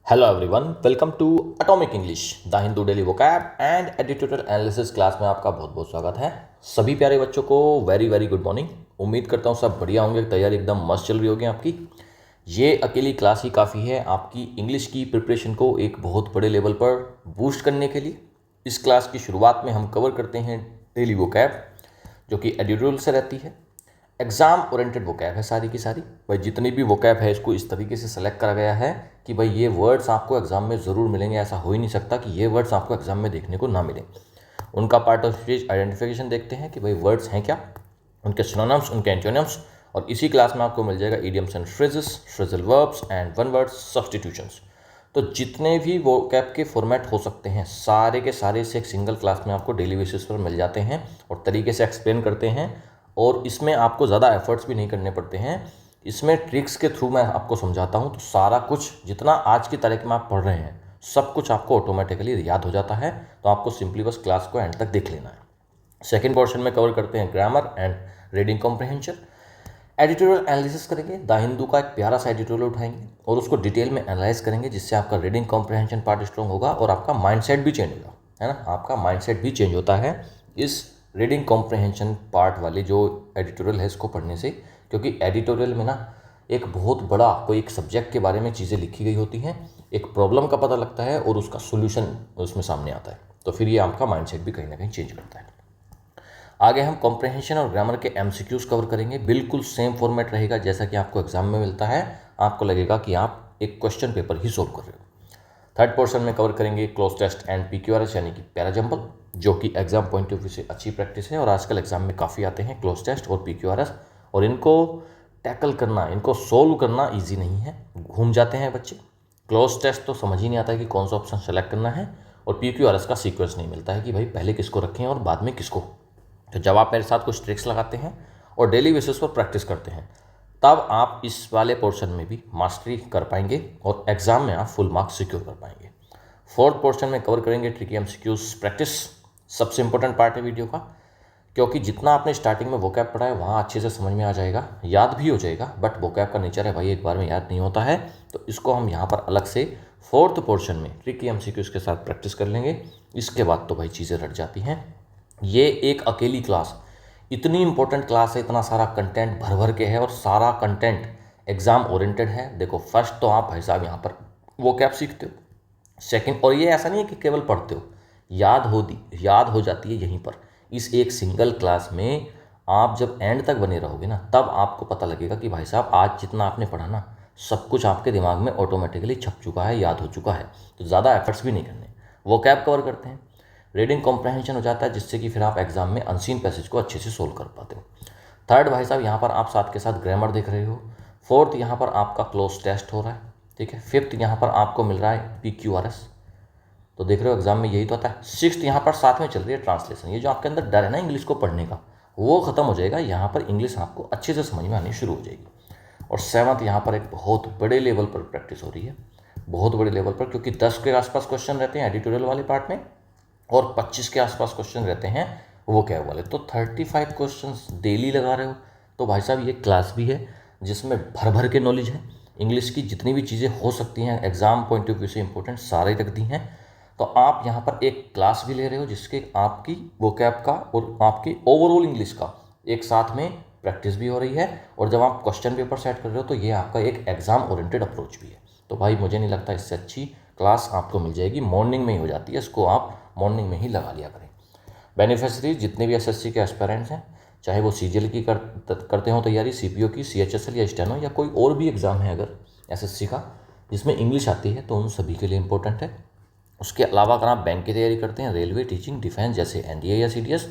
Hello everyone, welcome to atomic English, the Hindu daily vocab and editorial analysis class में आपका बहुत बहुत स्वागत है। सभी प्यारे बच्चों को वेरी वेरी गुड मॉर्निंग। उम्मीद करता हूँ सब बढ़िया होंगे, तैयारी एकदम मस्त चल रही होगी आपकी। ये अकेली क्लास ही काफ़ी है आपकी इंग्लिश की प्रिपरेशन को एक बहुत बड़े लेवल पर बूस्ट करने के लिए। इस क्लास की शुरुआत में हम कवर करते हैं डेली वोकैब, जो कि एडिटोरियल से रहती है। एग्ज़ाम ओरिएंटेड वोकैब है सारी की सारी। भाई जितनी भी वोकैब है इसको इस तरीके से सेलेक्ट करा गया है कि भाई ये वर्ड्स आपको एग्जाम में ज़रूर मिलेंगे। ऐसा हो ही नहीं सकता कि ये वर्ड्स आपको एग्जाम में देखने को ना मिले। उनका पार्ट ऑफ स्पीच आइडेंटिफिकेशन देखते हैं कि भाई वर्ड्स हैं क्या, उनके सिनोनिम्स, उनके एंटोनिम्स, और इसी क्लास में आपको मिल जाएगा idioms and phrases, phrasal verbs and one word substitutions. तो जितने भी वोकैब के फॉर्मेट हो सकते हैं सारे के सारे से एक सिंगल क्लास में आपको डेली बेसिस पर मिल जाते हैं और तरीके से एक्सप्लेन करते हैं। और इसमें आपको ज़्यादा एफर्ट्स भी नहीं करने पड़ते हैं। इसमें ट्रिक्स के थ्रू मैं आपको समझाता हूँ, तो सारा कुछ जितना आज की तारीख में आप पढ़ रहे हैं सब कुछ आपको ऑटोमेटिकली याद हो जाता है। तो आपको सिंपली बस क्लास को एंड तक देख लेना है। सेकेंड पोर्शन में कवर करते हैं grammar and reading comprehension. Editorial analysis करेंगे, द हिंदू का एक प्यारा सा एडिटोरियल उठाएंगे और उसको डिटेल में एनालाइज करेंगे, जिससे आपका रीडिंग कॉम्प्रहेंशन पार्ट स्ट्रॉन्ग होगा और आपका माइंडसेट भी चेंज होगा, है ना। आपका माइंडसेट भी चेंज होता है इस रीडिंग कॉम्प्रहेंशन पार्ट वाले जो एडिटोरियल है इसको पढ़ने से। क्योंकि एडिटोरियल में ना एक बहुत बड़ा कोई एक सब्जेक्ट के बारे में चीज़ें लिखी गई होती हैं, एक प्रॉब्लम का पता लगता है और उसका सोल्यूशन उसमें सामने आता है। तो फिर ये आपका माइंडसेट भी कहीं ना कहीं चेंज करता है। आगे हम कॉम्प्रहेंशन और ग्रामर के एमसीक्यूज कवर करेंगे। बिल्कुल सेम फॉर्मेट रहेगा जैसा कि आपको एग्जाम में मिलता है। आपको लगेगा कि आप एक क्वेश्चन पेपर ही सोल्व कर रहे हो। थर्ड पोर्शन में कवर करेंगे क्लोज टेस्ट एंड पीक्यूआरएस यानी कि पैराजंबल, जो कि एग्जाम पॉइंट ऑफ व्यू से अच्छी प्रैक्टिस है और आजकल एग्जाम में काफ़ी आते हैं क्लोज टेस्ट और पीक्यूआरएस। और इनको टैकल करना, इनको सोल्व करना ईजी नहीं है, घूम जाते हैं बच्चे। क्लोज टेस्ट तो समझ ही नहीं आता है कि कौन सा ऑप्शन सेलेक्ट करना है, और पीक्यूआरएस का सीक्वेंस नहीं मिलता है कि भाई पहले किसको रखें और बाद में किसको। तो जब आप मेरे साथ कुछ ट्रिक्स लगाते हैं और डेली बेसिस पर प्रैक्टिस करते हैं, तब आप इस वाले पोर्शन में भी मास्टरी कर पाएंगे और एग्जाम में आप फुल मार्क्स सिक्योर कर पाएंगे। फोर्थ पोर्शन में कवर करेंगे ट्रिकी एमसीक्यूज प्रैक्टिस। सबसे इंपॉर्टेंट पार्ट है वीडियो का, क्योंकि जितना आपने स्टार्टिंग में वोकैब पढ़ा है वहाँ अच्छे से समझ में आ जाएगा, याद भी हो जाएगा। बट वोकैब का नेचर है भाई, एक बार में याद नहीं होता है, तो इसको हम यहाँ पर अलग से फोर्थ पोर्शन में ट्रिकी एमसीक्यूज के साथ प्रैक्टिस कर लेंगे। इसके बाद तो भाई चीज़ें रट जाती हैं। ये एक अकेली क्लास, इतनी इंपॉर्टेंट क्लास है, इतना सारा कंटेंट भर भर के है और सारा कंटेंट एग्जाम ओरिएंटेड है। देखो फर्स्ट तो आप भाई साहब यहाँ पर वोकैब सीखते हो, सेकंड, और ये ऐसा नहीं है कि केवल पढ़ते हो, याद हो जाती है यहीं पर। इस एक सिंगल क्लास में आप जब एंड तक बने रहोगे ना, तब आपको पता लगेगा कि भाई साहब आज जितना आपने पढ़ा ना सब कुछ आपके दिमाग में ऑटोमेटिकली छप चुका है, याद हो चुका है। तो ज़्यादा एफर्ट्स भी नहीं करने। वोकैब कवर करते हैं, रीडिंग कॉम्प्रहेंशन हो जाता है, जिससे कि फिर आप एग्जाम में अनसीन पैसेज को अच्छे से सोल्व कर पाते हो। थर्ड भाई साहब यहाँ पर आप साथ के साथ ग्रामर देख रहे हो। फोर्थ यहाँ पर आपका क्लोज टेस्ट हो रहा है, ठीक है। फिफ्थ यहाँ पर आपको मिल रहा है पीक्यूआरएस, तो देख रहे हो एग्जाम में यही तो आता है। सिक्स्थ यहाँ पर साथ में चल रही है ट्रांसलेशन। ये जो आपके अंदर डर है ना इंग्लिश को पढ़ने का, वो खत्म हो जाएगा। यहाँ पर इंग्लिश आपको अच्छे से समझ में आनी शुरू हो जाएगी। और सेवंथ यहाँ पर एक बहुत बड़े लेवल पर प्रैक्टिस हो रही है, बहुत बड़े लेवल पर, क्योंकि 10 के आसपास क्वेश्चन रहते हैं एडिटोरियल वाले पार्ट में और 25 के आसपास क्वेश्चन रहते हैं वो क्या वाले। तो 35 क्वेश्चंस डेली लगा रहे हो। तो भाई साहब ये क्लास भी है जिसमें भर भर के नॉलेज है। इंग्लिश की जितनी भी चीज़ें हो सकती हैं एग्जाम पॉइंट ऑफ व्यू से इंपॉर्टेंट सारे रख दी हैं। तो आप यहाँ पर एक क्लास भी ले रहे हो जिसके आपकी वोकैब का और आपकी ओवरऑल इंग्लिश का एक साथ में प्रैक्टिस भी हो रही है। और जब आप क्वेश्चन पेपर सेट कर रहे हो तो ये आपका एक एग्जाम ओरिएंटेड अप्रोच भी है। तो भाई मुझे नहीं लगता इससे अच्छी क्लास आपको मिल जाएगी। मॉर्निंग में ही हो जाती है, इसको आप मॉर्निंग में ही लगा लिया करें। बेनिफिशरीज जितने भी एसएससी के एस्पिरेंट्स हैं, चाहे वो सीजीएल की करते हो तैयारी, सीपीओ की, सीएचएसएल या स्टेनो, या कोई और भी एग्ज़ाम है अगर एसएससी का जिसमें इंग्लिश आती है, तो उन सभी के लिए इंपॉर्टेंट है। उसके अलावा अगर आप बैंक की तैयारी करते हैं, रेलवे, टीचिंग, डिफेंस जैसे एनडीए या सीडीएस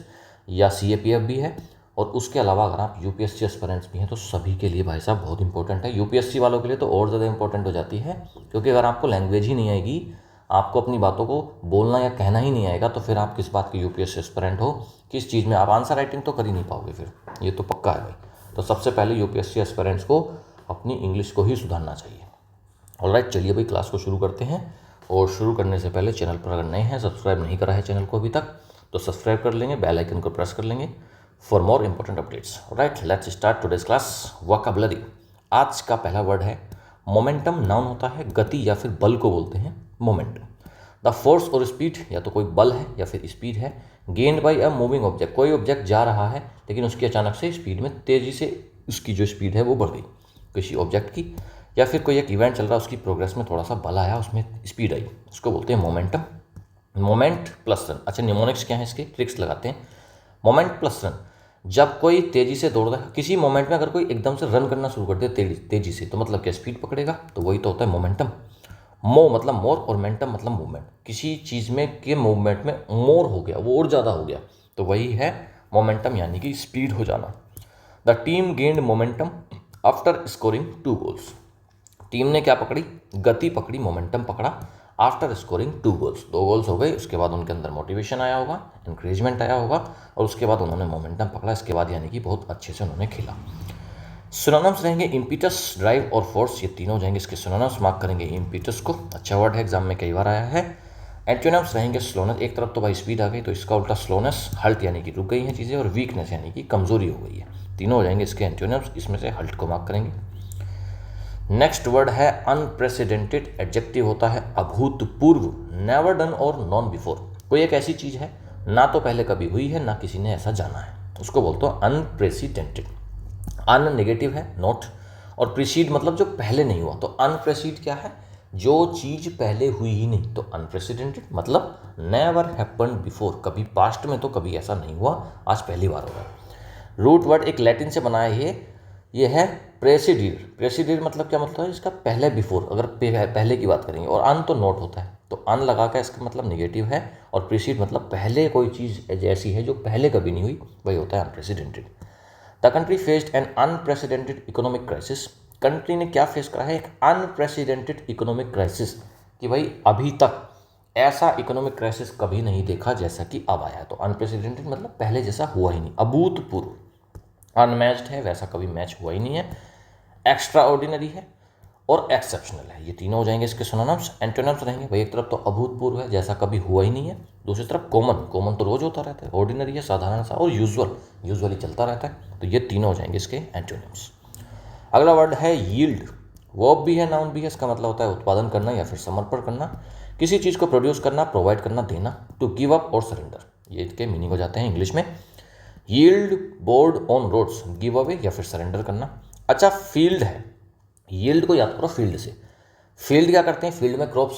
या सीएपीएफ भी है, और उसके अलावा अगर आप यूपीएससी एस्पिरेंट्स भी हैं, तो सभी के लिए भाई साहब बहुत इंपॉर्टेंट है। यूपीएससी वालों के लिए तो और ज़्यादा इंपॉर्टेंट हो जाती है, क्योंकि अगर आपको लैंग्वेज ही नहीं आएगी, आपको अपनी बातों को बोलना या कहना ही नहीं आएगा, तो फिर आप किस बात के यूपीएससी एस्पिरेंट हो, किस चीज़ में आप आंसर राइटिंग तो कर ही नहीं पाओगे फिर, ये तो पक्का है भाई। तो सबसे पहले यूपीएससी एस्पिरेंट्स को अपनी इंग्लिश को ही सुधारना चाहिए। ऑलराइट, चलिए भाई क्लास को शुरू करते हैं। और शुरू करने से पहले चैनल पर अगर नए हैं, सब्सक्राइब नहीं करा है चैनल को अभी तक, तो सब्सक्राइब कर लेंगे, बेल आइकन को प्रेस कर लेंगे for more important updates. Right, let's start today's class. Vocabulary. आज का पहला वर्ड है मोमेंटम नाउन होता है, गति या फिर बल को बोलते हैं मोमेंटम। द फोर्स और स्पीड, या तो कोई बल है या फिर स्पीड है। Gained by a moving object, कोई ऑब्जेक्ट जा रहा है लेकिन उसकी अचानक से स्पीड में तेज़ी से उसकी जो स्पीड है वो बढ़ गई किसी ऑब्जेक्ट की, या फिर कोई एक इवेंट चल रहा है उसकी प्रोग्रेस में थोड़ा सा बल आया, उसमें स्पीड आई, उसको बोलते हैं मोमेंटम। मोमेंट प्लस रन, अच्छा निमोनिक्स क्या है इसके, ट्रिक्स लगाते हैं। मोमेंट प्लस रन, जब कोई तेज़ी से दौड़ रहा है किसी मोमेंट में, अगर कोई एकदम से रन करना शुरू कर दे तेज़ी से, तो मतलब क्या स्पीड पकड़ेगा, तो वही तो होता है मोमेंटम। मो मतलब मोर और मेंटम मतलब मूवमेंट, किसी चीज़ में के मूवमेंट में मोर हो गया, वो और ज़्यादा हो गया, तो वही है मोमेंटम यानी कि स्पीड हो जाना। The team gained momentum after scoring 2 goals, team ने क्या पकड़ी, गति पकड़ी, मोमेंटम पकड़ा आफ्टर स्कोरिंग 2 गोल्स, 2 गोल्स हो गए, उसके बाद उनके अंदर मोटिवेशन आया होगा, इंकरेजमेंट आया होगा, और उसके बाद उन्होंने मोमेंटम पकड़ा, इसके बाद यानी कि बहुत अच्छे से उन्होंने खेला। सिनोनिम्स रहेंगे इम्पीटस, ड्राइव और फोर्स, ये तीनों हो जाएंगे इसके सिनोनिम्स। मार्क करेंगे इम्पीटस को, अच्छा वर्ड है, एग्जाम में कई बार आया है। एंटोनिम्स रहेंगे स्लोनेस, एक तरफ तो भाई स्पीड आ गई तो इसका उल्टा स्लोनेस, हल्ट यानी कि रुक गई हैं चीज़ें, और वीकनेस यानी कि कमजोरी हो गई है, तीनों हो जाएंगे इसके एंटोनिम्स, इसमें से हल्ट को मार्क करेंगे। नेक्स्ट वर्ड है अनप्रेसिडेंटेड, एडजेक्टिव होता है अभूतपूर्व, नेवर डन और नॉन बिफोर, कोई एक ऐसी चीज़ है ना तो पहले कभी हुई है ना किसी ने ऐसा जाना है, उसको बोलते हो अनप्रेसिडेंटेड। अन नेगेटिव है नॉट, और प्रीसीड मतलब जो पहले नहीं हुआ, तो अनप्रेसिड क्या है, जो चीज़ पहले हुई ही नहीं, तो अनप्रेसिडेंटेड मतलब नेवर हैपन्ड बिफोर, कभी पास्ट में तो कभी ऐसा नहीं हुआ, आज पहली बार हो रहा है। रूट वर्ड एक लैटिन से बनाया है, ये है प्रेसिडिर। प्रेसिडिर मतलब क्या मतलब है, इसका पहले बिफोर, अगर पहले की बात करेंगे, और अन तो नोट होता है, तो अन लगा का इसका मतलब निगेटिव है, और प्रीसीड मतलब पहले कोई चीज़ ऐसी है जो पहले कभी नहीं हुई, वही होता है unprecedented. The country faced an unprecedented economic crisis, country ने क्या फेस करा है, एक अनप्रेसिडेंटेड इकोनॉमिक क्राइसिस, कि भाई अभी तक ऐसा इकोनॉमिक क्राइसिस कभी नहीं देखा जैसा कि अब आया है, तो अनप्रेसिडेंटेड मतलब पहले जैसा हुआ ही नहीं, अभूतपूर्व। अनमैच्ड है, वैसा कभी मैच हुआ ही नहीं है। एक्स्ट्रा ऑर्डिनरी है और एक्सेप्शनल है, ये तीनों हो जाएंगे इसके सिनोनिम्स। एंटोनिम्स रहेंगे भाई, एक तरफ तो अभूतपूर्व है, जैसा कभी हुआ ही नहीं है, दूसरी तरफ कॉमन, कॉमन तो रोज होता रहता है, ऑर्डिनरी है साधारण सा, और यूजुअल, यूजुअली चलता रहता है, तो ये तीनों हो जाएंगे इसके एंटोनिम्स। अगला वर्ड है यील्ड, वर्ब भी है नाउन भी है, इसका मतलब होता है उत्पादन करना या फिर समर्पण करना, किसी चीज़ को प्रोड्यूस करना, प्रोवाइड करना, देना। टू गिव अप और सरेंडर, ये इसके मीनिंग हो जाते हैं इंग्लिश में। Yield board on roads, give away या फिर सरेंडर करना। अच्छा फील्ड है, यील्ड को याद करो फील्ड से, फील्ड क्या करते हैं, फील्ड में क्रॉप्स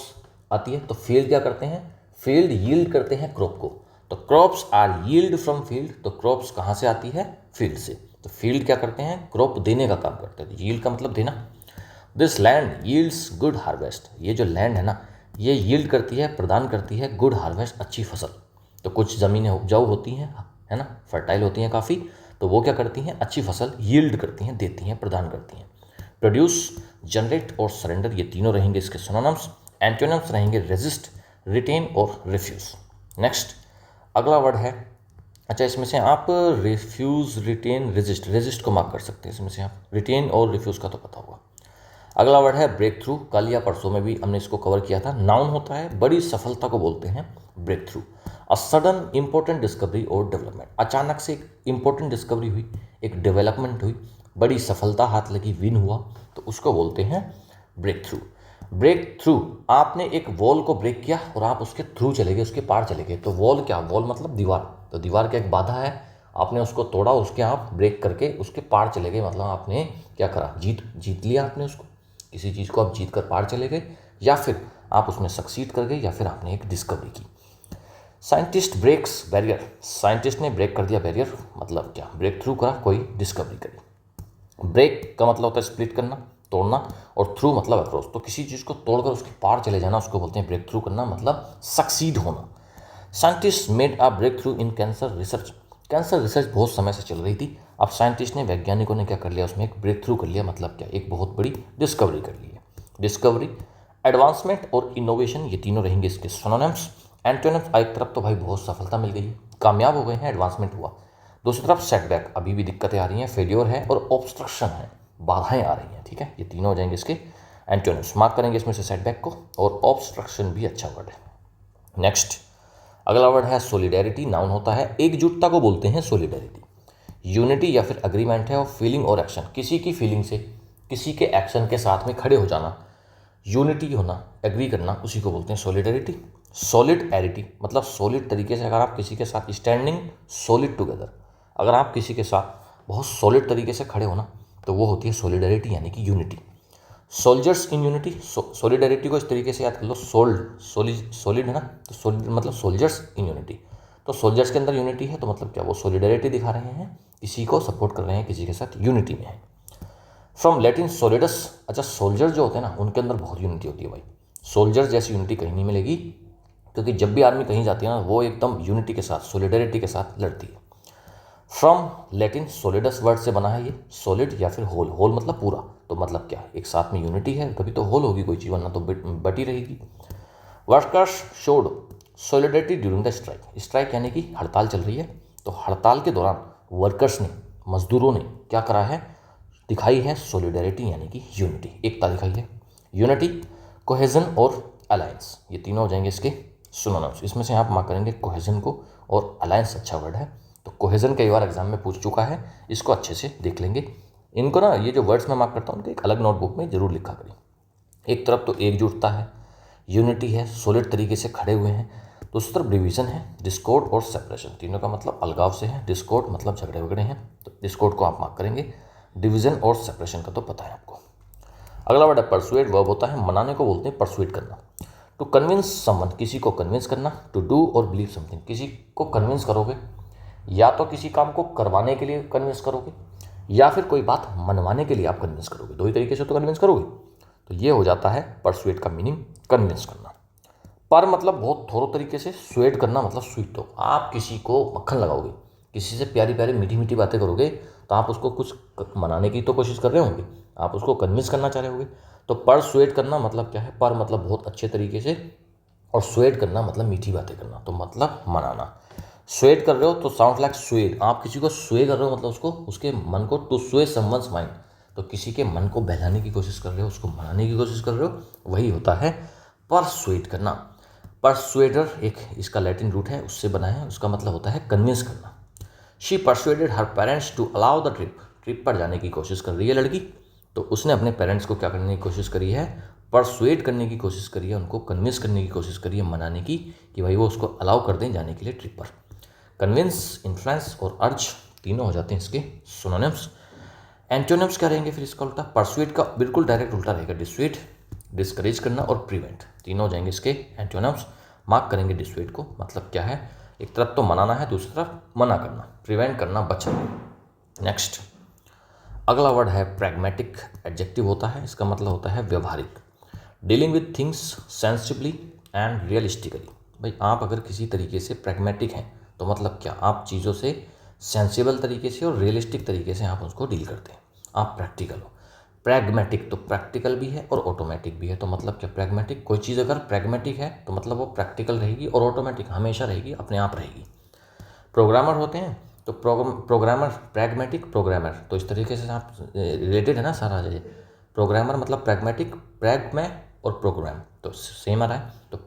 आती है, तो फील्ड क्या करते हैं, फील्ड यील्ड करते हैं क्रॉप को, तो crops are yield from field, तो क्रॉप्स कहाँ से आती है, फील्ड से, तो फील्ड क्या करते हैं, क्रॉप देने का काम करते हैं, यील्ड का मतलब देना। This land yields good harvest, ये जो लैंड है ना, ये यील्ड करती है, प्रदान करती है गुड हार्वेस्ट, अच्छी फसल। तो कुछ ज़मीनें उपजाऊ होती हैं, है ना, फर्टाइल होती हैं काफ़ी, तो वो क्या करती हैं, अच्छी फसल यील्ड करती हैं, देती हैं, प्रदान करती हैं। प्रोड्यूस, जनरेट और सरेंडर, ये तीनों रहेंगे इसके सिनोनिम्स। एंटोनिम्स रहेंगे रेजिस्ट, रिटेन और रिफ्यूज़। नेक्स्ट अगला वर्ड है, अच्छा इसमें से आप रिफ्यूज़, रिटेन, रेजिस्ट, रेजिस्ट को मार्क कर सकते हैं इसमें से आप, रिटेन और रिफ्यूज़ का तो पता होगा। अगला वर्ड है ब्रेक थ्रू, कल या परसों में भी हमने इसको कवर किया था, नाउन होता है, बड़ी सफलता को बोलते हैं breakthrough. A sudden important discovery और डेवलपमेंट, अचानक से एक इंपॉर्टेंट डिस्कवरी हुई, एक डेवलपमेंट हुई, बड़ी सफलता हाथ लगी, विन हुआ, तो उसको बोलते हैं ब्रेक थ्रू। ब्रेक थ्रू, आपने एक वॉल को ब्रेक किया और आप उसके थ्रू चले गए, उसके पार चले गए, तो वॉल क्या, वॉल मतलब दीवार, तो दीवार का एक बाधा है, आपने उसको तोड़ा, उसके आप ब्रेक करके उसके पार चले गए, मतलब आपने क्या करा, जीत लिया आपने उसको, किसी चीज़ को आप जीत कर पार चले गए, या फिर आप उसमें सक्सीड कर गए, या फिर आपने एक डिस्कवरी की। साइंटिस्ट ब्रेक्स बैरियर, साइंटिस्ट ने ब्रेक कर दिया बैरियर, मतलब क्या, ब्रेक थ्रू करा, कोई डिस्कवरी करी। ब्रेक का मतलब होता है स्प्लिट करना, तोड़ना, और थ्रू मतलब अक्रॉस, तो किसी चीज़ को तोड़कर उसके पार चले जाना, उसको बोलते हैं ब्रेक थ्रू करना, मतलब सक्सीड होना। Scientist made a breakthrough in cancer research, cancer research बहुत समय से चल रही थी, अब साइंटिस्ट ने, वैज्ञानिकों ने क्या कर लिया, उसमें एक ब्रेक थ्रू कर लिया, मतलब क्या, एक बहुत बड़ी डिस्कवरी कर ली है। डिस्कवरी, एडवांसमेंट और इनोवेशन, ये तीनों रहेंगे इसके सिनोनिम्स। एंटोनिम्स, एक तरफ तो भाई बहुत सफलता मिल गई, कामयाब हो गए हैं, एडवांसमेंट हुआ, दूसरी तरफ सेटबैक, अभी भी दिक्कतें आ रही हैं, फेल्योर है, और ऑब्स्ट्रक्शन है, बाधाएं आ रही हैं, ठीक है, ये तीनों हो जाएंगे इसके एंटोनिम्स। मार्क करेंगे इसमें से सेटबैक को, और ऑब्स्ट्रक्शन भी अच्छा वर्ड है। नेक्स्ट अगला वर्ड है सोलिडेरिटी, नाउन होता है, एकजुटता को बोलते हैं सोलिडेरिटी। यूनिटी या फिर अग्रीमेंट है ऑफ फीलिंग और एक्शन, किसी की फीलिंग से किसी के एक्शन के साथ में खड़े हो जाना, यूनिटी होना, एग्री करना, उसी को बोलते हैं सॉलिडरिटी। सॉलिडैरिटी मतलब सॉलिड तरीके से अगर आप किसी के साथ स्टैंडिंग सॉलिड टुगेदर, अगर आप किसी के साथ बहुत सॉलिड तरीके से खड़े हो ना, तो वो होती है सॉलिडरिटी यानी कि unity. Soldiers in unity, solidarity को इस तरीके से याद कर लो, सॉलिड है ना, तो सॉलिड मतलब सोल्जर्स इन यूनिटी। तो सोल्जर्स के अंदर यूनिटी है, तो मतलब क्या, वो सॉलिडरिटी दिखा रहे हैं, किसी को सपोर्ट कर रहे हैं, किसी के साथ यूनिटी में है। फ्रॉम लैटिन सोलिडस, अच्छा सोल्जर जो होते हैं ना, उनके अंदर बहुत यूनिटी होती है भाई। सोल्जर जैसी यूनिटी कहीं नहीं मिलेगी, क्योंकि जब भी आर्मी कहीं जाती है ना, वो एकदम यूनिटी के साथ, सॉलिडरिटी के साथ लड़ती है। फ्रॉम लैटिन सोलिडस वर्ड से बना है ये, सॉलिड या फिर होल। होल मतलब पूरा, तो मतलब क्या, एक साथ में यूनिटी है तभी तो होल होगी कोई चीज़, वरना तो बटी रहेगी। Workers showed solidarity during the strike. Strike यानी कि हड़ताल चल रही है, तो हड़ताल के दौरान वर्कर्स ने, मजदूरों ने क्या करा है, दिखाई है सॉलिडरिटी यानी कि यूनिटी, एकता दिखाई है। यूनिटी, कोहेजन और अलायंस, ये तीनों हो जाएंगे इसके सिनोनिम्स। इसमें से आप मार्क करेंगे कोहेजन को, और अलायंस अच्छा वर्ड है, तो कोहेजन कई बार एग्जाम में पूछ चुका है, इसको अच्छे से देख लेंगे। इनको ना, ये जो वर्ड्स मैं मार्क करता हूँ, उनको एक अलग नोटबुक में जरूर लिखा करें। एक तरफ तो एकजुटता है, यूनिटी है, सॉलिड तरीके से खड़े हुए हैं, दूसरी तरफ डिवीजन है, डिस्कॉर्ड और सेपरेशन। तीनों का मतलब अलगाव से है, डिस्कॉर्ड मतलब झगड़े वगड़े हैं, तो डिस्कॉर्ड को आप मार्क करेंगे। डिवीजन और सेपरेशन का तो पता है आपको। अगला वर्ड है परसुएड, वर्ब होता है मनाने को बोलते हैं परसुएड करना। टू कन्विंस समवन, किसी को कन्विंस करना। टू डू और बिलीव समथिंग, किसी को कन्विंस करोगे, या तो किसी काम को करवाने के लिए कन्विंस करोगे, या फिर कोई बात मनवाने के लिए आप कन्विंस करोगे, दो ही तरीके से तो कन्विंस करोगे। तो ये हो जाता है परसुएड का मीनिंग, कन्विंस करना। पर मतलब बहुत थोड़ो तरीके से, स्वेड करना मतलब स्वीट हो, आप किसी को मक्खन लगाओगे, किसी से प्यारी प्यारी मीठी मीठी बातें करोगे, तो आप उसको कुछ मनाने की तो कोशिश कर रहे होंगे, आप उसको कन्विंस करना चाह रहे होंगे। तो परसुएड करना मतलब क्या है, पर मतलब बहुत अच्छे तरीके से, और स्वेड करना मतलब मीठी बातें करना, तो मतलब मनाना। स्वेड कर रहे हो तो साउंड लाइक स्वेड, आप किसी को स्वे कर रहे हो मतलब उसको, उसके मन को, टू स्वे समवन्स माइंड, तो किसी के मन को बहलाने की कोशिश कर रहे हो, उसको मनाने की कोशिश कर रहे हो, वही होता है परसुएड करना। परसुएडर एक इसका लैटिन रूट है, उससे बना है, उसका मतलब होता है कन्विंस करना। She persuaded her parents to allow the trip, trip पर जाने की कोशिश कर रही है लड़की, तो उसने अपने पेरेंट्स को क्या करने की कोशिश करी है, परसुएड करने की कोशिश करी है, उनको कन्विंस करने की कोशिश करी है, मनाने की, कि भाई वो उसको अलाउ कर दें जाने के लिए ट्रिप पर। कन्विंस, इन्फ्लुएंस और अर्ज तीनों हो जाते हैं इसके सिनोनिम्स। एंटोनिम्स क्या रहेंगे फिर इसका उल्टा, परसुएड का बिल्कुल डायरेक्ट उल्टा रहेगा डिसुएड, डिस्करेज करना और प्रिवेंट, तीनों हो जाएंगे इसके एंटोनिम्स। मार्क करेंगे डिसुएड को, मतलब क्या है, एक तरफ तो मनाना है, दूसरी तरफ मना करना, प्रिवेंट करना, बचना। नेक्स्ट अगला वर्ड है प्रैग्मेटिक, एडजेक्टिव होता है, इसका मतलब होता है व्यवहारिक। Dealing with things sensitively and realistically. भाई आप अगर किसी तरीके से प्रैग्मेटिक हैं, तो मतलब क्या, आप चीज़ों से सेंसिबल तरीके से और रियलिस्टिक तरीके से आप उसको डील करते हैं, आप प्रैक्टिकल हो। प्रैग्मेटिक तो प्रैक्टिकल भी है और ऑटोमेटिक भी है, तो मतलब क्या, प्रैग्मेटिक, कोई चीज़ अगर प्रैग्मेटिक है तो मतलब वो प्रैक्टिकल रहेगी, और ऑटोमेटिक हमेशा रहेगी, अपने आप रहेगी। प्रोग्रामर होते हैं, तो प्रोग्रामर प्रैग्मेटिक, प्रोग्रामर, तो इस तरीके से आप रिलेटेड है ना सारा जगह। प्रोग्रामर मतलब प्रैग्मेटिक, प्रैग में और प्रोग्राम तो सेम आ रहा है, तो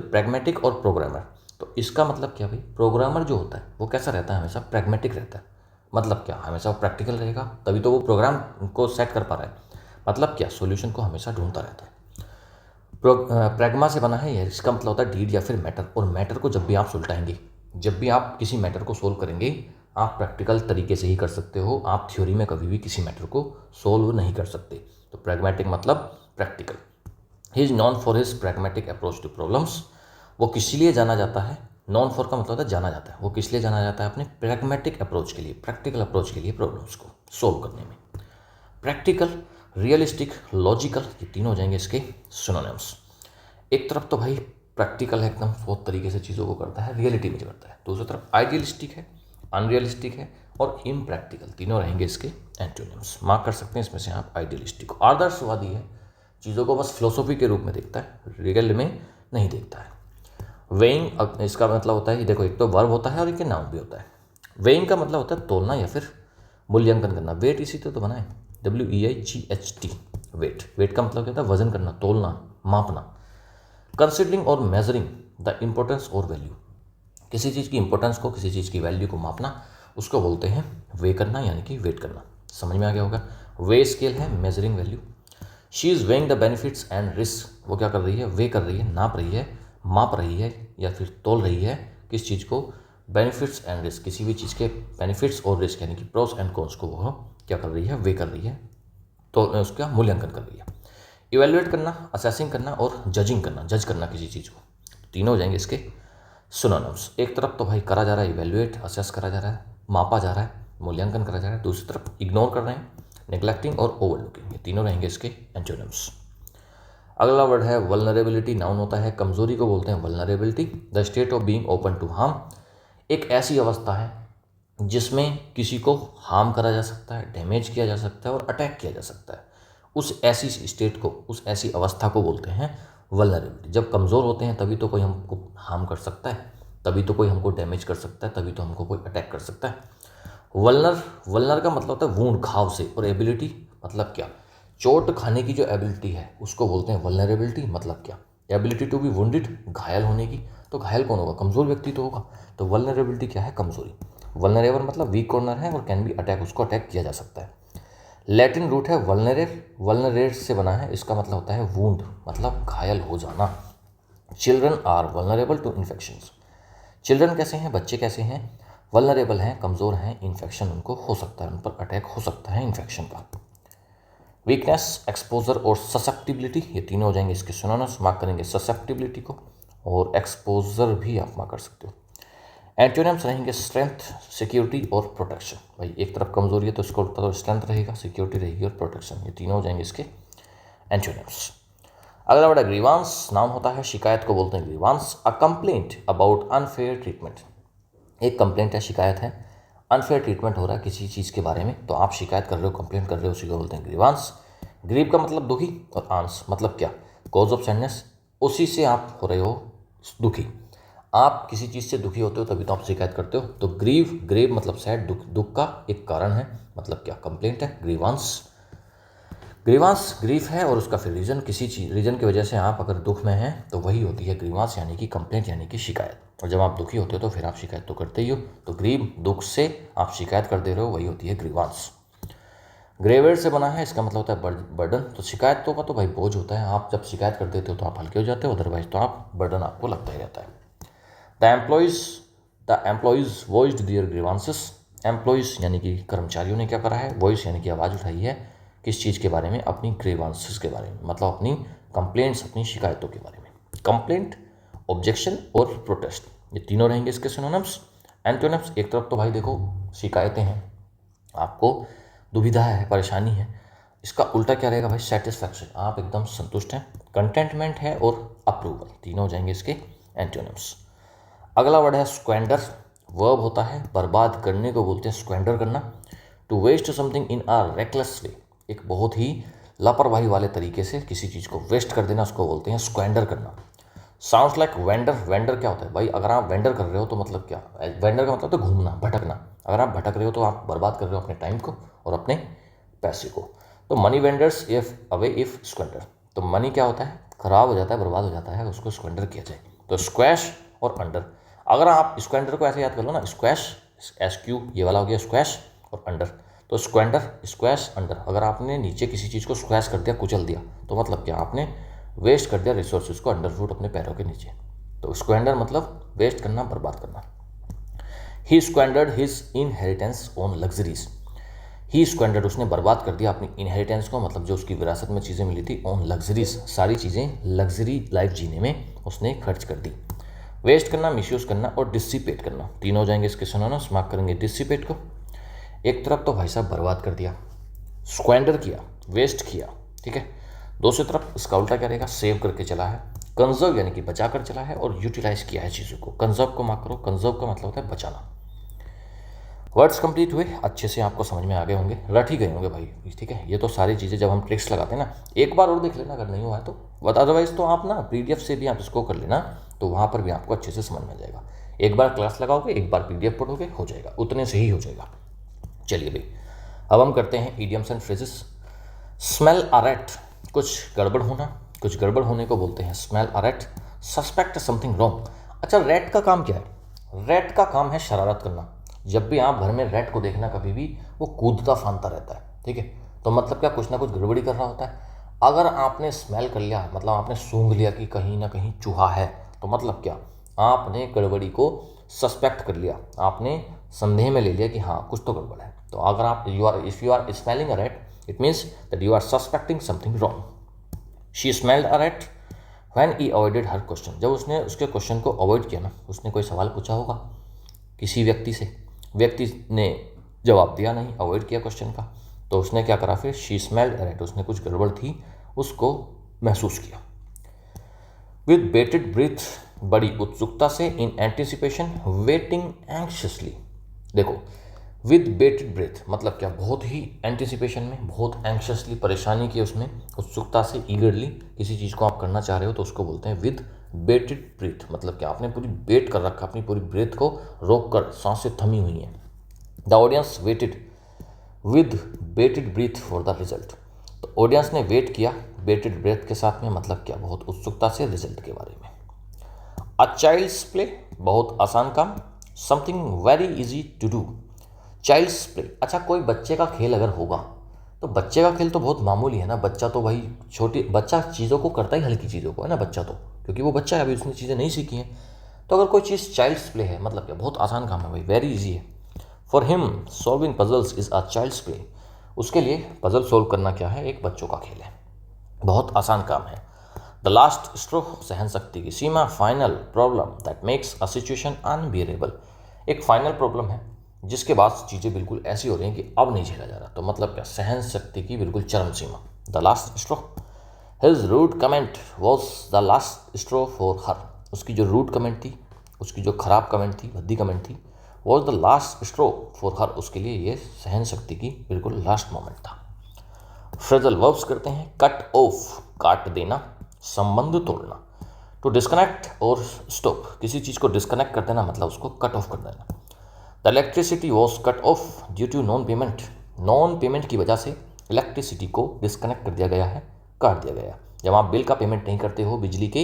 प्रैग्मेटिक और प्रोग्रामर। तो इसका मतलब क्या भाई, प्रोग्रामर जो होता है वो कैसा रहता है, हमेशा प्रैग्मेटिक रहता है, मतलब क्या, हमेशा वो प्रैक्टिकल रहेगा, तभी तो वो प्रोग्राम को सेट कर पा रहा है, मतलब क्या, सॉल्यूशन को हमेशा ढूंढता रहता है। प्रैग्मा से बना है ये, इसका मतलब होता है डीड या फिर मैटर, और मैटर को जब भी आप सुलटाएंगे, जब भी आप किसी मैटर को सोल्व करेंगे, आप प्रैक्टिकल तरीके से ही कर सकते हो, आप थ्योरी में कभी भी किसी मैटर को सोल्व नहीं कर सकते। तो प्रैग्मेटिक मतलब practical. He is known for his pragmatic approach to problems, वो किस लिए जाना जाता है, नॉन फॉर का मतलब होता है जाना जाता है, वो किस लिए जाना जाता है, अपने प्रैग्मेटिक अप्रोच के लिए, प्रैक्टिकल अप्रोच के लिए प्रॉब्लम्स को सोल्व करने में। प्रैक्टिकल, रियलिस्टिक, लॉजिकल, ये तीनों हो जाएंगे इसके सिनोनिम्स। एक तरफ तो भाई प्रैक्टिकल है, एकदम बहुत तरीके से चीज़ों को करता है, रियलिटी में करता है, दूसरी तरफ आइडियलिस्टिक है, अनरियलिस्टिक है, और इम्प्रैक्टिकल, तीनों रहेंगे इसके एंटोनिम्स। मार्क कर सकते हैं इसमें से आप आइडियलिस्टिक को। आदर्शवादी है, चीज़ों को बस फिलोसॉफी के रूप में देखता है, रियल में नहीं देखता है। वेइंग, इसका मतलब होता है, देखो एक तो वर्ब होता है और एक नाउन भी होता है। वेइंग का मतलब होता है तोलना या फिर मूल्यांकन करना। वेट इसी तो बना है, WEIGHT, वेट। वेट का मतलब क्या होता है, वजन करना, तोलना, मापना। कंसिडरिंग और मेजरिंग द इम्पोर्टेंस और वैल्यू, किसी चीज़ की इंपॉर्टेंस को, किसी चीज़ की वैल्यू को मापना, उसको बोलते हैं वे करना, यानी कि वेट करना। समझ में आ गया होगा। वे स्केल है measuring value. She is weighing the benefits and risk, वो क्या कर रही है, वे कर रही है, नाप रही है, माप रही है या फिर तोल रही है किस चीज़ को, बेनिफिट्स एंड रिस्क, किसी भी चीज़ के बेनिफिट्स और रिस्क यानी कि प्रोस एंड कॉन्स को वो क्या कर रही है, वे कर रही है, तो उसका मूल्यांकन कर रही है। इवेल्युएट करना, असेसिंग करना और जजिंग करना, जज करना किसी चीज़ को, तीनों हो जाएंगे इसके सिनोनिम्स। एक तरफ तो भाई करा जा रहा है इवेल्युएट, असेस करा जा रहा है, मापा जा रहा है, मूल्यांकन करा जा रहा है, दूसरी तरफ इग्नोर कर रहे हैं, नेग्लेक्टिंग और ओवरलुकिंग, ये तीनों रहेंगे इसके एंटोनिम्स। अगला वर्ड है वल्नरेबिलिटी, नाउन होता है, कमजोरी को बोलते हैं vulnerability. The state of being open to harm, एक ऐसी अवस्था है जिसमें किसी को हार्म करा जा सकता है, डैमेज किया जा सकता है और अटैक किया जा सकता है, उस ऐसी स्टेट को, उस ऐसी अवस्था को बोलते हैं वल्नरेबिलिटी। जब कमज़ोर होते हैं तभी तो कोई हमको हार्म कर सकता है, तभी तो कोई हमको डैमेज कर सकता है, तभी तो हमको कोई अटैक कर सकता है। वल्नर का मतलब होता है वूंड, घाव से, और एबिलिटी मतलब क्या, चोट खाने की जो एबिलिटी है उसको बोलते हैं वल्नरेबिलिटी। मतलब क्या, एबिलिटी टू बी वुंडेड, घायल होने की, तो घायल कौन होगा, कमज़ोर व्यक्ति तो होगा। तो वल्नरेबिलिटी क्या है, कमज़ोरी। वल्नरेबल मतलब वीक कॉर्नर है और कैन बी अटैक, उसको अटैक किया जा सकता है। लैटिन रूट है वल्नरेर, वल्नरेर से बना है, इसका मतलब होता है वूंड, मतलब घायल हो जाना। Children are vulnerable to infections, children कैसे हैं, बच्चे कैसे हैं, वल्नरेबल हैं, कमज़ोर हैं, इन्फेक्शन उनको हो सकता है, उन पर अटैक हो सकता है इन्फेक्शन का। वीकनेस, एक्सपोजर और ससेप्टिबिलिटी, ये तीनों हो जाएंगे इसके सिनोनिम्स। मार्क करेंगे ससेप्टिबिलिटी को, और एक्सपोजर भी आप मार्क कर सकते हो। एंटोनिम्स रहेंगे स्ट्रेंथ, सिक्योरिटी और प्रोटेक्शन। भाई एक तरफ कमजोरी है तो इसको तो स्ट्रेंथ रहेगा, सिक्योरिटी रहेगी और प्रोटेक्शन, ये तीनों हो जाएंगे इसके एंटोनिम्स। अगला वर्ड ग्रीवांस, नाम होता है, शिकायत को बोलते हैं grievance. A complaint about unfair treatment, एक कंप्लेंट है, शिकायत है, अनफेयर ट्रीटमेंट हो रहा है किसी चीज़ के बारे में, तो आप शिकायत कर रहे हो, कंप्लेंट कर रहे हो, उसी को बोलते हैं ग्रीवांस। ग्रीव का मतलब दुखी और आंस मतलब क्या, कॉज ऑफ सैडनेस, उसी से आप हो रहे हो दुखी, आप किसी चीज़ से दुखी होते हो तभी तो आप शिकायत करते हो। तो ग्रेव मतलब सैड, दुख, दुख का एक कारण है, मतलब क्या, कंप्लेंट है। ग्रीवांस ग्रीफ है और उसका फिर रीजन, किसी चीज रीजन की वजह से आप अगर दुख में हैं तो वही होती है ग्रीवांस यानी कि कंप्लेंट यानी कि शिकायत। और जब आप दुखी होते हो तो फिर आप शिकायत तो करते ही हो, तो ग्रीव दुख से आप शिकायत कर दे रहे हो, वही होती है ग्रीवांस। ग्रेवेयर से बना है, इसका मतलब होता है बर्डन, तो शिकायत तो का तो भाई बोझ होता है, आप जब शिकायत कर देते हो तो आप हल्के हो जाते हो, अदरवाइज तो आप बर्डन आपको लगता ही रहता है। The employees voiced their grievances, employees यानी कि कर्मचारियों ने क्या करा है, वॉइस यानी कि आवाज़ उठाई है, किस चीज़ के बारे में, अपनी ग्रीवांसेस के बारे में, मतलब अपनी कंप्लेंट्स, अपनी शिकायतों के बारे में। कंप्लेंट, ऑब्जेक्शन और प्रोटेस्ट, ये तीनों रहेंगे इसके सिनोनिम्स। एंटोनिम्स, एक तरफ तो भाई देखो शिकायतें हैं, आपको दुविधा है, परेशानी है, इसका उल्टा क्या रहेगा भाई, सेटिस्फैक्शन, आप एकदम संतुष्ट हैं। कंटेंटमेंट है और अप्रूवल, तीनों हो जाएंगे इसके एंटोनिम्स। अगला वर्ड है स्क्वेंडर, वर्ब होता है, बर्बाद करने को बोलते हैं स्क्वेंडर करना। To waste something in a reckless way, एक बहुत ही लापरवाही वाले तरीके से किसी चीज़ को वेस्ट कर देना, उसको बोलते हैं स्क्वेंडर करना। साउंड्स लाइक वेंडर, वेंडर क्या होता है भाई, अगर आप वेंडर कर रहे हो तो मतलब क्या, वेंडर का मतलब तो घूमना, भटकना, अगर आप भटक रहे हो तो आप बर्बाद कर रहे हो अपने टाइम को और अपने पैसे को। तो money vendors if away if squander, तो मनी क्या होता है, खराब हो जाता है, बर्बाद हो जाता है, उसको स्क्वेंडर किया जाए। तो स्क्वैश और अंडर, अगर आप स्क्वेंडर को ऐसे याद कर लो ना, स्क्वैश SQ ये वाला हो गया स्क्वैश, और अंडर, तो स्क्वेंडर स्क्वैश अंडर, अगर आपने नीचे किसी चीज़ को स्क्वैश कर दिया, कुचल दिया, तो मतलब क्या, आपने वेस्ट कर दिया रिसोर्सेज को अंडर फुट, अपने पैरों के नीचे। तो स्क्वेंडर मतलब वेस्ट करना, बर्बाद करना। ही स्क्वेंडर्ड हिज इनहेरिटेंस ऑन लग्जरीज, ही स्क्वेंडर्ड उसने बर्बाद कर दिया अपनी इनहेरिटेंस को, मतलब जो उसकी विरासत में चीज़ें मिली थी, ऑन लग्जरीज, सारी चीज़ें लग्जरी लाइफ जीने में उसने खर्च कर दी। वेस्ट करना, मिसयूज करना और डिसिपेट करना, तीनों हो जाएंगे इसके सिनोनिम्स। मार्क करेंगे डिसिपेट को, एक तरफ तो भाई साहब बर्बाद कर दिया, स्क्वेंडर किया, वेस्ट किया, ठीक है, दूसरी तरफ इसका उल्टा क्या रहेगा, सेव करके चला है, कंजर्व यानी कि बचा कर चला है, और यूटिलाइज किया है चीज़ों को। कंजर्व को मार्क करो, कंजर्व का मतलब होता है बचाना। वर्ड्स कंप्लीट हुए, अच्छे से आपको समझ में आ गए होंगे, रट ही गए होंगे भाई, ठीक है। ये तो सारी चीज़ें जब हम ट्रिक्स लगाते हैं ना, एक बार और देख लेना अगर नहीं हुआ है तो, अदरवाइज तो आप ना PDF से भी आप इसको कर लेना, तो वहाँ पर भी आपको अच्छे से समझ में आ जाएगा। एक बार क्लास लगाओगे, एक बार PDF पढ़ोगे, हो जाएगा, उतने से ही हो जाएगा। चलिए भाई, अब हम करते हैं idioms and phrases. Smell a rat, कुछ गड़बड़ होना, कुछ गड़बड़ होने को बोलते हैं smell a rat. Suspect something wrong, अच्छा रैट का काम क्या है, रैट का काम है शरारत करना। जब भी आप घर में रैट को देखना, कभी भी वो कूदता फांदता रहता है, ठीक है, तो मतलब क्या, कुछ ना कुछ गड़बड़ी कर रहा होता है। अगर आपने स्मेल कर लिया, मतलब आपने सूंघ लिया कि कहीं ना कहीं चूहा है, तो मतलब क्या, आपने गड़बड़ी को सस्पेक्ट कर लिया, आपने संदेह में ले लिया कि हाँ कुछ तो गड़बड़ है। तो अगर आप if you are smelling a rat, it means that you are suspecting something wrong. She smelled a rat when he avoided her question, जब उसने उसके क्वेश्चन को अवॉइड किया ना, उसने कोई सवाल पूछा होगा किसी व्यक्ति से, व्यक्ति ने जवाब दिया नहीं, अवॉइड किया क्वेश्चन का, तो उसने क्या करा फिर, शी स्मेल्ड अ रैट, उसने कुछ गड़बड़ थी उसको महसूस किया। विद बेटेड ब्रीथ, बड़ी उत्सुकता से, इन एंटिसिपेशन, वेटिंग एंक्शसली। देखो, विद बेटेड ब्रेथ मतलब क्या, बहुत ही एंटिसिपेशन में, बहुत एंक्शसली, परेशानी की उसमें, उत्सुकता से, ईगरली किसी चीज़ को आप करना चाह रहे हो तो उसको बोलते हैं विद बेटेड ब्रीथ। मतलब क्या, आपने पूरी वेट कर रखा, अपनी पूरी ब्रेथ को रोक कर सांसें थमी हुई हैं। The audience waited with bated breath for the result. तो ऑडियंस ने वेट किया बेटेड ब्रेथ के साथ में, मतलब क्या, बहुत उत्सुकता से रिजल्ट के बारे में। अ चाइल्ड्स प्ले, बहुत आसान काम, something very easy to do. Child's play, अच्छा कोई बच्चे का खेल अगर होगा तो बच्चे का खेल तो बहुत मामूली है ना, बच्चा तो भाई छोटी, बच्चा चीज़ों को करता ही हल्की चीज़ों को है ना बच्चा तो, क्योंकि वो बच्चा है, अभी उसने चीज़ें नहीं सीखी हैं। तो अगर कोई चीज़ चाइल्ड्स प्ले है, मतलब क्या, बहुत आसान काम है भाई, वेरी इजी है। For him solving puzzles is a child's play, उसके लिए पजल सोल्व करना क्या है, एक बच्चों का खेल है, बहुत आसान काम है। द लास्ट स्ट्रो, सहन शक्ति की सीमा, final problem that makes a situation unbearable, एक फाइनल प्रॉब्लम है जिसके बाद चीज़ें बिल्कुल ऐसी हो रही हैं कि अब नहीं झेला जा रहा, तो मतलब क्या, सहन शक्ति की बिल्कुल चरम सीमा, the last straw. His rude comment was the last straw for her, उसकी जो रूड कमेंट थी, उसकी जो खराब कमेंट थी, भद्दी कमेंट थी, was the last straw for her, उसके लिए ये सहन शक्ति की बिल्कुल लास्ट मोमेंट था। फ्रेजल वर्ब्स करते हैं, कट ऑफ, काट देना, संबंध तोड़ना, टू डिस्कनेक्ट और स्टॉप, किसी चीज़ को डिस्कनेक्ट कर देना मतलब उसको कट ऑफ कर देना। The electricity was cut off due to non payment, non payment की वजह से इलेक्ट्रिसिटी को डिस्कनेक्ट कर दिया गया है, काट दिया गया है। जब आप बिल का पेमेंट नहीं करते हो बिजली के,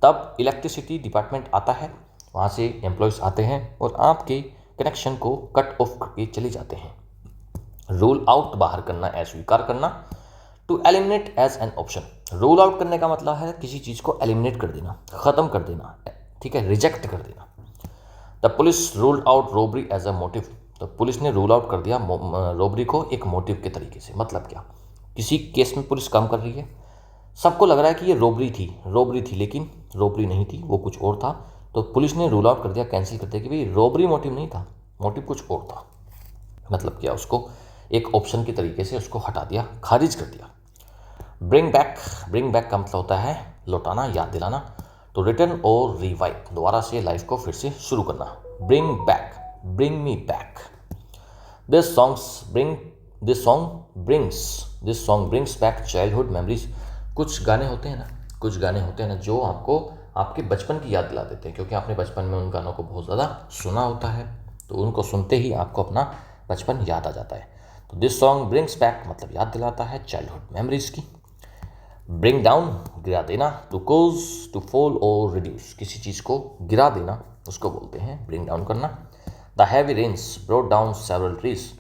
तब इलेक्ट्रिसिटी डिपार्टमेंट आता है, वहाँ से एम्प्लॉयज़ आते हैं और आपके कनेक्शन को कट ऑफ करके चले जाते हैं। रूल आउट, बाहर करना, अस्वीकार करना। To eliminate as an option, rule out करने का मतलब है किसी चीज़ को एलिमिनेट कर देना, ख़त्म कर देना, ठीक है, रिजेक्ट कर देना। The police ruled out robbery as a motive, तो पुलिस ने रूल आउट कर दिया रॉबरी को एक मोटिव के तरीके से। मतलब क्या, किसी केस में पुलिस काम कर रही है, सबको लग रहा है कि ये रॉबरी थी, लेकिन रॉबरी नहीं थी, वो कुछ और था, तो पुलिस ने रूल आउट कर दिया, कैंसिल कर दिया कि भाई रॉबरी मोटिव नहीं था, मोटिव कुछ और था। मतलब क्या, उसको एक ऑप्शन के तरीके से उसको हटा दिया, खारिज कर दिया। ब्रिंग बैक का मतलब होता है लौटाना, याद दिलाना। तो रिटर्न और रिवाइव, दोबारा से लाइफ को फिर से शुरू करना। Bring back, bring me back. This song brings back childhood memories. कुछ गाने होते हैं ना जो आपको आपके बचपन की याद दिला देते हैं, क्योंकि आपने बचपन में उन गानों को बहुत ज़्यादा सुना होता है, तो उनको सुनते ही आपको अपना बचपन याद आ जाता है। तो दिस सॉन्ग ब्रिंग्स बैक मतलब याद दिलाता है चाइल्डहुड मेमोरीज की। ब्रिंग डाउन, गिरा देना। टू कोज, टू फॉल और रिड्यूस, किसी चीज़ को गिरा देना उसको बोलते हैं ब्रिंग डाउन करना। The heavy rains brought down several trees,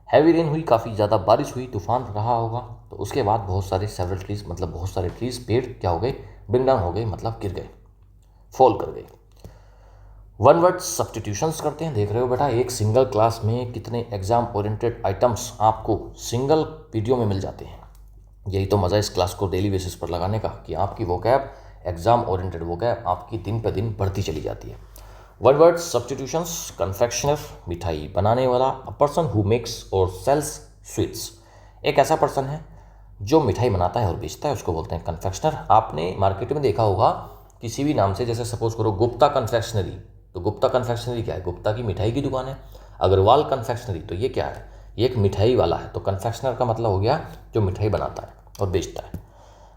heavy rain हुई, काफ़ी ज़्यादा बारिश हुई, तूफान रहा होगा, तो उसके बाद बहुत सारे सेवरल ट्रीज मतलब बहुत सारे ट्रीज, पेड़ क्या हो गए, ब्रिंग डाउन हो गए, मतलब गिर गए, फॉल कर गए। वन वर्ड सब्स्टिट्यूशंस करते हैं। देख रहे हो बेटा, एक सिंगल क्लास में कितने एग्जाम ओरिएंटेड आइटम्स आपको सिंगल वीडियो में मिल जाते हैं। यही तो मज़ा इस क्लास को डेली बेसिस पर लगाने का, कि आपकी वोकैब, एग्जाम ओरिएंटेड वोकैब आपकी दिन पे दिन बढ़ती चली जाती है। वन वर्ड सब्स्टिट्यूशंस, कन्फेक्शनर, मिठाई बनाने वाला, अ पर्सन हु मेक्स और सेल्स स्वीट्स, एक ऐसा पर्सन है जो मिठाई बनाता है और बेचता है, उसको बोलते हैं कन्फेक्शनर। आपने मार्केट में देखा होगा किसी भी नाम से, जैसे सपोज करो गुप्ता कन्फेक्शनरी, तो गुप्ता कन्फेक्शनरी क्या है, गुप्ता की मिठाई की दुकान है। अग्रवाल कन्फेक्शनरी, तो ये क्या है, ये एक मिठाई वाला है। तो कन्फेक्शनर का मतलब हो गया जो मिठाई बनाता है और बेचता है।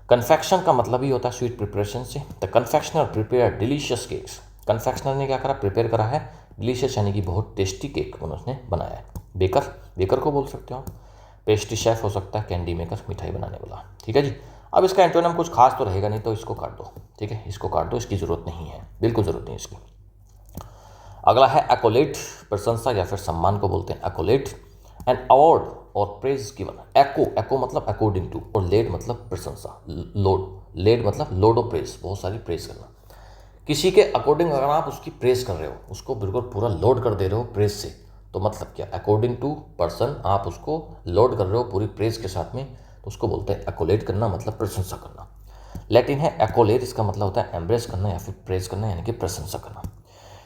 कन्फेक्शन का मतलब ही होता है स्वीट प्रिपरेशन से। The confectioner prepare delicious cakes, confectioner ने क्या करा, प्रिपेयर करा है डिलीशियस यानी कि बहुत टेस्टी केक उन्होंने बनाया है। बेकर को बोल सकते हो, पेस्ट्री शेफ हो सकता है, कैंडी मेकर, मिठाई बनाने वाला, ठीक है जी। अब इसका एंटोनिम कुछ खास तो रहेगा नहीं, तो इसको काट दो, ठीक है, इसको काट दो, इसकी ज़रूरत नहीं है, बिल्कुल ज़रूरत नहीं इसकी। अगला है एक्कोलेट, प्रशंसा या फिर सम्मान को बोलते हैं एक्कोलेट। एन अवार्ड और प्रेज गिवन। एको मतलब अकॉर्डिंग टू, और लेड मतलब प्रशंसा, लेड मतलब लोड ऑफ प्रेज, बहुत सारी प्रेज करना। किसी के अकॉर्डिंग अगर आप उसकी प्रेज कर रहे हो, उसको बिल्कुल पूरा लोड कर दे रहे हो प्रेज से, तो मतलब क्या, अकॉर्डिंग टू पर्सन आप उसको लोड कर रहे हो पूरी प्रेज के साथ में, तो उसको बोलते हैं एक्कोलेट करना, मतलब प्रशंसा करना। लैटिन है एक्कोलेट, इसका मतलब होता है एम्ब्रेस करना या फिर प्रेज करना, यानी कि प्रशंसा करना।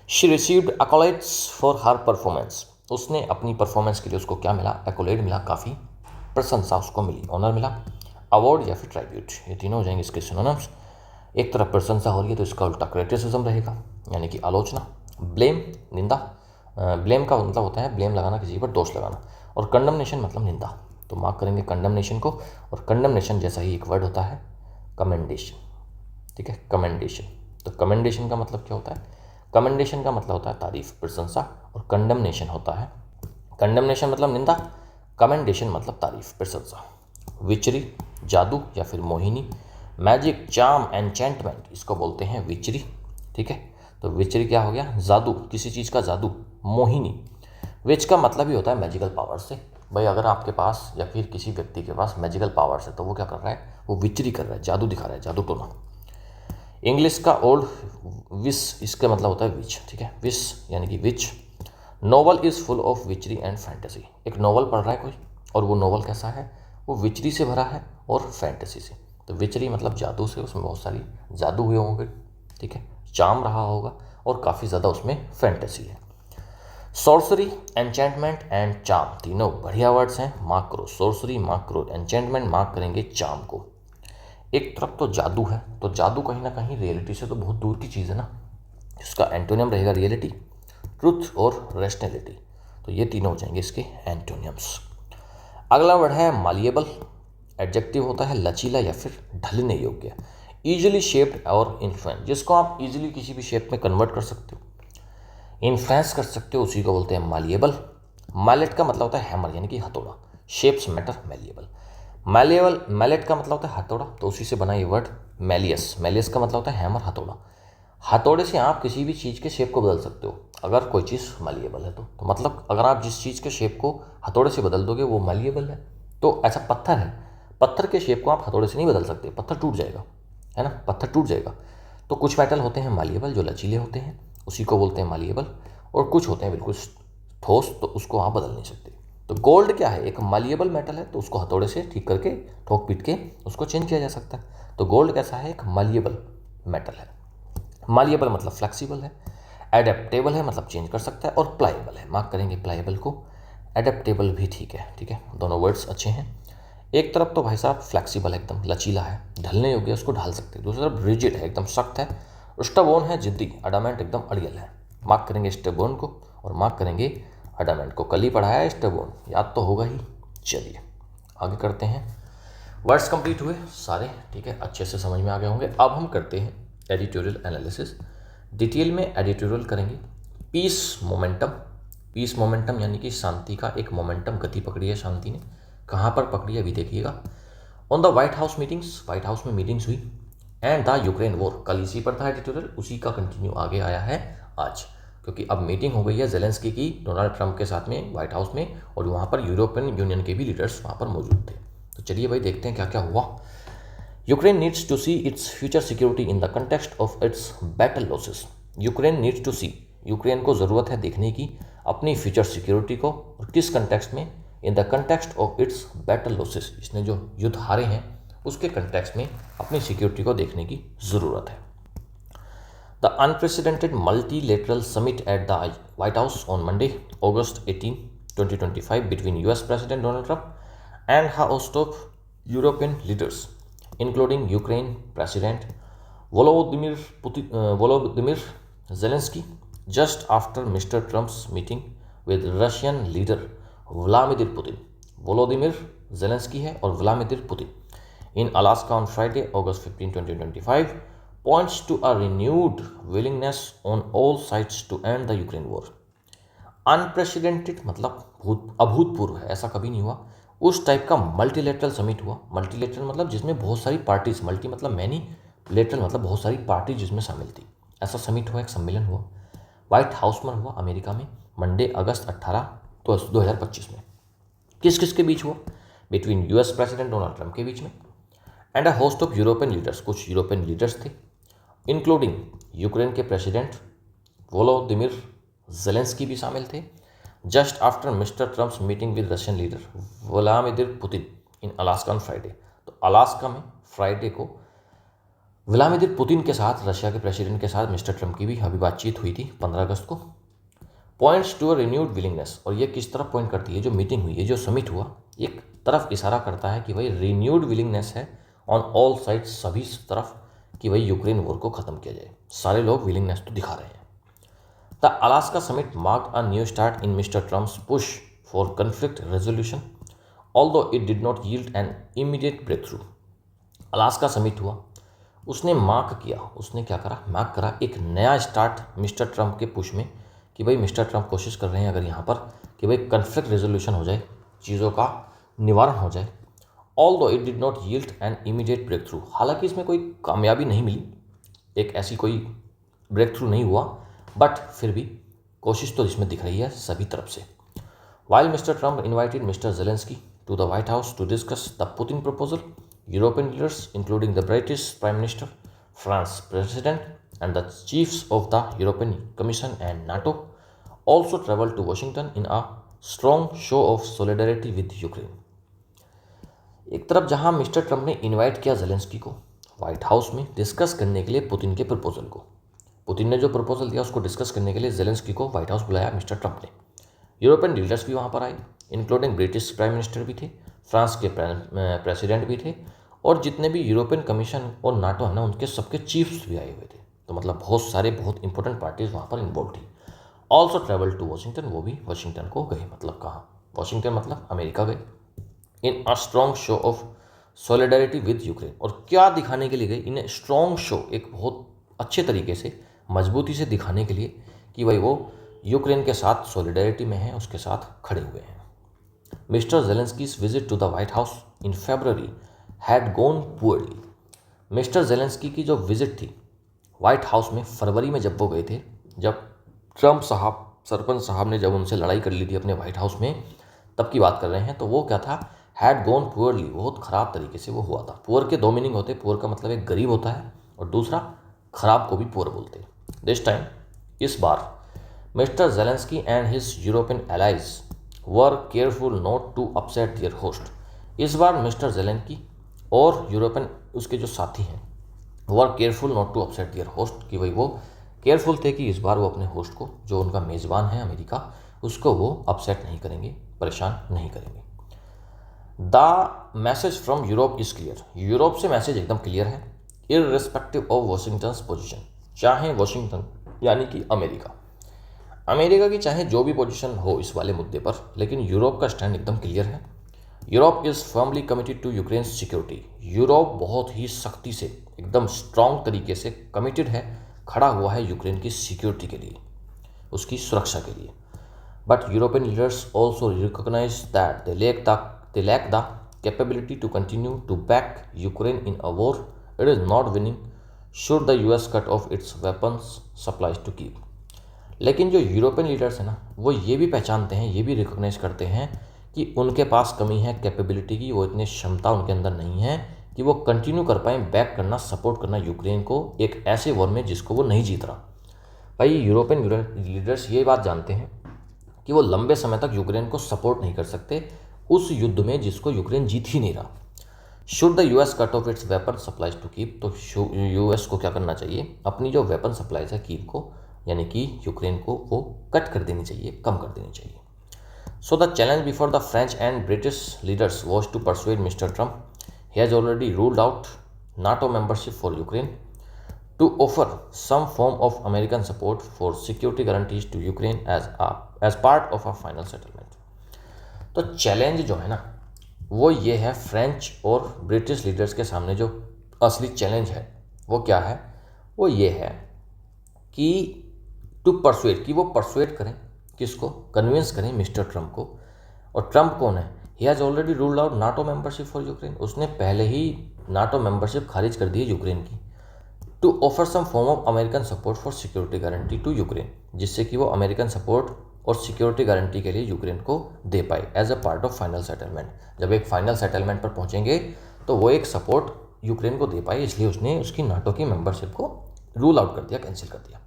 She received accolades for her performance, उसने अपनी परफॉर्मेंस के लिए उसको क्या मिला, एक्कोलेट मिला, काफ़ी प्रशंसा उसको मिली, ऑनर मिला। अवार्ड या फिर ट्राइब्यूट, ये तीनों हो जाएंगे इसके सिनोनिम्स। एक तरफ प्रशंसा हो रही है तो इसका उल्टा क्रिटिसिज्म रहेगा, यानी कि आलोचना। ब्लेम निंदा, ब्लेम का मतलब होता है ब्लेम लगाना, किसी पर दोष लगाना। और कंडमनेशन मतलब निंदा, तो मार्क करेंगे कंडमनेशन को। और कंडमनेशन जैसा ही एक वर्ड होता है कमेंडेशन, ठीक है, कमेंडेशन। तो कमेंडेशन का मतलब क्या होता है, कमेंडेशन का मतलब होता है तारीफ, प्रशंसा। और कंडमनेशन होता है, कंडमनेशन मतलब निंदा, कमेंडेशन मतलब तारीफ, प्रशंसा। विचरी जादू या फिर मोहिनी। मैजिक, चार्म, एन्चेंटमेंट, इसको बोलते हैं विचरी, ठीक है। तो विचरी क्या हो गया, जादू, किसी चीज़ का जादू। मोहिनी, विच का मतलब ही होता है मैजिकल पावर से। भाई अगर आपके पास या फिर किसी व्यक्ति के पास मैजिकल पावर्स है तो वो क्या कर रहा है, वो विचरी कर रहा है, जादू दिखा रहा है, जादू टोना। इंग्लिश का ओल्ड विश, इसका मतलब होता है विच, ठीक है, विश यानी कि witch. Novel is full of witchery and fantasy, एक नोवेल पढ़ रहा है कोई, और वो नोवेल कैसा है, वो विचरी से भरा है और फैंटेसी से। तो विचरी मतलब जादू से, उसमें बहुत सारी जादू हुए होंगे, ठीक है, चार्म रहा होगा, और काफ़ी ज़्यादा उसमें फैंटेसी है। सॉर्सरी, एन्चेंटमेंट एंड चार्म, तीनों बढ़िया वर्ड्स हैं, मार्क करो। सॉर्सरी मार्क करो, एन्चेंटमेंट मार्क करेंगे, चार्म को। एक तरफ तो जादू है, तो जादू कहीं ना कहीं रियलिटी से तो बहुत दूर की चीज़ है ना, इसका एंटोनियम रहेगा रियलिटी, ट्रुथ और रैशनैलिटी। तो ये तीनों हो जाएंगे इसके एंटोनियम्स। अगला वर्ड है मालिएबल, एडजेक्टिव होता है लचीला या फिर ढलने योग्य। ईजिली शेप्ड और इन्फ्लुएंस, जिसको आप इजीली किसी भी शेप में कन्वर्ट कर सकते हो, इन्फ्लुएंस कर सकते हो, उसी को बोलते हैं मालिएबल। मैलेट का मतलब होता है हैमर यानी कि हथौड़ा, shapes matter, malleable. Malleable, mallet का मतलब होता है हथौड़ा, तो उसी से बना ये वर्ड मैलियस। मैलियस का मतलब होता है हैमर, हथौड़ा। हथौड़े से आप किसी भी चीज़ के शेप को बदल सकते हो अगर कोई चीज़ मैलिएबल है तो मतलब अगर आप जिस चीज़ के शेप को हथौड़े से बदल दोगे वो मैलिएबल है। तो ऐसा पत्थर है, पत्थर के शेप को आप हथौड़े से नहीं बदल सकते, पत्थर टूट जाएगा, है ना, पत्थर टूट जाएगा। तो कुछ मेटल होते हैं मालिएबल, जो लचीले होते हैं, उसी को बोलते हैं मालिएबल। और कुछ होते हैं बिल्कुल ठोस, तो उसको आप बदल नहीं सकते। तो गोल्ड क्या है, एक मालिएबल मेटल है, तो उसको हथौड़े से ठीक करके ठोक पीट के उसको चेंज किया जा सकता है। तो गोल्ड कैसा है, एक मालिएबल मेटल है। मालिएबल मतलब फ्लेक्सिबल है, एडेप्टेबल है मतलब चेंज कर सकता है, और प्लाइएबल है, मार्क करेंगे प्लाइएबल को। एडेप्टेबल भी ठीक है, ठीक है, दोनों वर्ड्स अच्छे हैं। एक तरफ तो भाई साहब फ्लेक्सिबल है, एकदम लचीला है, ढलने योग्य, उसको ढाल सकते हैं। दूसरी तरफ रिजिड है, एकदम सख्त है। स्टबोन है, जिद्दी, अडामेंट एकदम अड़ियल है। मार्क करेंगे स्टबोन को और मार्क करेंगे अडामेंट को। कल ही पढ़ाया है स्टबोन, याद तो होगा ही। चलिए आगे करते हैं। वर्ड्स कंप्लीट हुए सारे, ठीक है, अच्छे से समझ में आ गए होंगे। अब हम करते हैं एडिटोरियल एनालिसिस। डिटेल में एडिटोरियल करेंगे। पीस मोमेंटम, पीस मोमेंटम यानी कि शांति का एक मोमेंटम, गति पकड़ी है शांति ने, कहाँ पर पकड़ी है अभी देखिएगा। On the White house meetings, white house में मीटिंग्स हुई। एंड द यूक्रेन वॉर, कल इसी पर था एडिटोरियल, उसी का कंटिन्यू आगे आया है आज, क्योंकि अब मीटिंग हो गई है जेलेंस्की की डोनाल्ड ट्रंप के साथ में व्हाइट हाउस में, और वहाँ पर यूरोपियन यूनियन के भी लीडर्स वहाँ पर मौजूद थे। तो चलिए भाई देखते हैं क्या क्या हुआ। Ukraine needs to see its future security in the context of its battle losses. Ukraine needs to see, Ukraine को ज़रूरत है देखने की अपनी फ्यूचर सिक्योरिटी को, और किस कंटेक्स्ट में, इन the context of its battle losses, इसने जो युद्ध हारे हैं उसके कंटेक्स्ट में अपनी सिक्योरिटी को देखने की ज़रूरत है। The unprecedented multilateral summit at the White house on Monday August 18, 2025 between US President Donald Trump and a host of European leaders, including Ukraine President Volodymyr Zelensky, just after Mr. Trump's meeting with Russian leader Vladimir Putin. Volodymyr Zelensky है और Vladimir Putin in Alaska on Friday, August 15, 2025, points to a renewed willingness on all sides to end the Ukraine war. Unprecedented मतलब अभूतपूर्व है, ऐसा कभी नहीं हुआ। उस टाइप का मल्टीलेटरल समिट हुआ। मल्टीलेटरल मतलब जिसमें बहुत सारी पार्टीज, मल्टी मतलब मैनी, लेटरल मतलब बहुत सारी पार्टी जिसमें शामिल थी, ऐसा समिट हुआ, एक सम्मेलन हुआ व्हाइट हाउस में हुआ अमेरिका में, मंडे अगस्त 18, 2025 में। किस किस के बीच हुआ? Between US president Donald Trump के बीच में and a host of European leaders, कुछ यूरोपियन लीडर्स थे, इंक्लूडिंग यूक्रेन के प्रेसिडेंट वोलोदिमिर जेलेंस्की भी शामिल थे। Just after mister Trump's meeting with Russian leader Vladimir Putin in Alaska on Friday, तो Alaska में फ्राइडे को व्लादिमीर पुतिन के साथ, रशिया के प्रेसिडेंट के साथ मिस्टर ट्रम्प की भी अभी बातचीत हुई थी 15 अगस्त को। Points to a renewed willingness, और ये किस तरफ पॉइंट करती है? जो मीटिंग हुई है, जो समिट हुआ, एक तरफ इशारा करता है कि भाई रिन्यूड विलिंगनेस है ऑन ऑल साइड्स, सभी तरफ, कि भाई यूक्रेन वॉर को ख़त्म किया जाए। सारे लोग विलिंगनेस तो दिखा रहे हैं। The Alaska summit marked a new start in mister Trump's push for conflict resolution, although it did not yield an immediate breakthrough. Alaska summit हुआ, उसने उसने क्या करा, मार्क करा एक नया स्टार्ट मिस्टर ट्रम्प के पुश में, कि भाई मिस्टर ट्रम्प कोशिश कर रहे हैं अगर यहाँ पर कि भाई कन्फ्लिक्ट रेजोल्यूशन हो जाए, चीज़ों का निवारण हो जाए। Although it did not yield an immediate breakthrough, हालांकि इसमें कोई कामयाबी नहीं मिली, एक ऐसी कोई ब्रेक थ्रू नहीं हुआ, बट फिर भी कोशिश तो इसमें दिख रही है सभी तरफ से। While mister Trump invited mister Zelensky to the White House to discuss the Putin proposal, European leaders including the British prime minister, France president and the chiefs of the European Commission and NATO also traveled to Washington in a strong show of solidarity with Ukraine। एक तरफ जहां mister Trump ने invite किया Zelensky को white house में discuss करने के लिए पुतिन के प्रपोजल को, पुतिन ने जो प्रपोजल दिया उसको डिस्कस करने के लिए जेलेंस्की को व्हाइट हाउस बुलाया मिस्टर ट्रंप ने। यूरोपियन लीडर्स भी वहां पर आए, इंक्लूडिंग ब्रिटिश प्राइम मिनिस्टर भी थे, फ्रांस के प्रेसिडेंट भी थे, और जितने भी यूरोपियन कमीशन और नाटो है ना, उनके सबके चीफ्स भी आए हुए थे। तो मतलब बहुत सारे बहुत इंपॉर्टेंट पार्टीज वहाँ पर इन्वॉल्व थी। ऑल्सो ट्रेवल टू वॉशिंगटन, वो भी वॉशिंगटन को गए, मतलब कहाँ, वॉशिंगटन मतलब अमेरिका गए। In a strong show of solidarity with Ukraine, और क्या दिखाने के लिए गए? इन स्ट्रॉन्ग शो, एक बहुत अच्छे तरीके से, मजबूती से दिखाने के लिए कि भाई वो यूक्रेन के साथ सॉलिडारिटी में है, उसके साथ खड़े हुए हैं। Mister Zelensky's visit to the White House in February had gone poorly. Mister Zelensky की जो विजिट थी व्हाइट हाउस में फरवरी में जब वो गए थे, जब ट्रम्प साहब, सरपंच साहब ने जब उनसे लड़ाई कर ली थी अपने व्हाइट हाउस में, तब की बात कर रहे हैं। तो वो क्या था? हैड गॉन पुअरली, बहुत ख़राब तरीके से वो हुआ था। पुअर के दो मीनिंग होते हैं, पुअर का मतलब एक गरीब होता है, और दूसरा खराब को भी पुअर बोलते हैं। दिस टाइम, इस बार, mister Zelensky and his European allies were careful not to upset their host. इस बार मिस्टर जेलेंस्की और यूरोपियन उसके जो साथी हैं were careful not to upset their host, कि भाई वो केयरफुल थे कि इस बार वो अपने होस्ट को, जो उनका मेज़बान है अमेरिका, उसको वो अपसेट नहीं करेंगे, परेशान नहीं करेंगे। The message from Europe is clear, Europe से मैसेज एकदम क्लियर है, इररिस्पेक्टिव ऑफ वॉशिंगटन्स पोजीशन, चाहे वॉशिंगटन यानी कि अमेरिका की चाहे जो भी पोजीशन हो इस वाले मुद्दे पर, लेकिन यूरोप का स्टैंड एकदम क्लियर है। Europe is firmly committed to Ukraine security, Europe बहुत ही सख्ती से, एकदम स्ट्रॉन्ग तरीके से कमिटेड है, खड़ा हुआ है यूक्रेन की सिक्योरिटी के लिए, उसकी सुरक्षा के लिए। But European leaders also recognise that they lack the capability to continue to back Ukraine in a war it is not winning should the US cut off its weapons supplies to Kyiv. लेकिन जो European leaders हैं ना, वो ये भी पहचानते हैं, ये भी रिकॉग्नाइज करते हैं कि उनके पास कमी है कैपेबिलिटी की, वो इतनी क्षमता उनके अंदर नहीं है कि वो कंटिन्यू कर पाएँ बैक करना, सपोर्ट करना यूक्रेन को एक ऐसे वॉर में जिसको वो नहीं जीत रहा। भाई यूरोपियन लीडर्स ये बात जानते हैं कि वो लंबे समय तक यूक्रेन को सपोर्ट नहीं कर सकते उस युद्ध में जिसको यूक्रेन जीत ही नहीं रहा। Should the US cut off its weapon supplies to Kyiv, तो यूएस को क्या करना चाहिए? अपनी जो वेपन सप्लाइज है कीव को, यानी कि यूक्रेन को, वो कट कर देनी चाहिए, कम कर देनी चाहिए। So the challenge before the French and British leaders was to persuade Mr. Trump, he has already ruled out NATO membership for Ukraine, to offer some form of American support for security guarantees to Ukraine as part of a final settlement। तो challenge जो है ना, वो ये है French और British leaders के सामने, जो असली चैलेंज है वो क्या है? वो ये है कि टू परसुएड, कि वो परसुएड करें, किसको? कन्विंस करें मिस्टर ट्रंप को। और ट्रंप कौन है? He has already ruled out NATO membership for Ukraine, उसने पहले ही नाटो मेंबरशिप खारिज कर दी है यूक्रेन की। To offer some form of American support for security guarantee to Ukraine, जिससे कि वो अमेरिकन सपोर्ट और सिक्योरिटी गारंटी के लिए यूक्रेन को दे पाए as a part of final settlement. जब एक फाइनल सेटलमेंट पर पहुंचेंगे तो वो एक सपोर्ट यूक्रेन को दे पाए, इसलिए उसने उसकी नाटो की मेंबरशिप को रूल आउट कर दिया, कैंसिल कर दिया।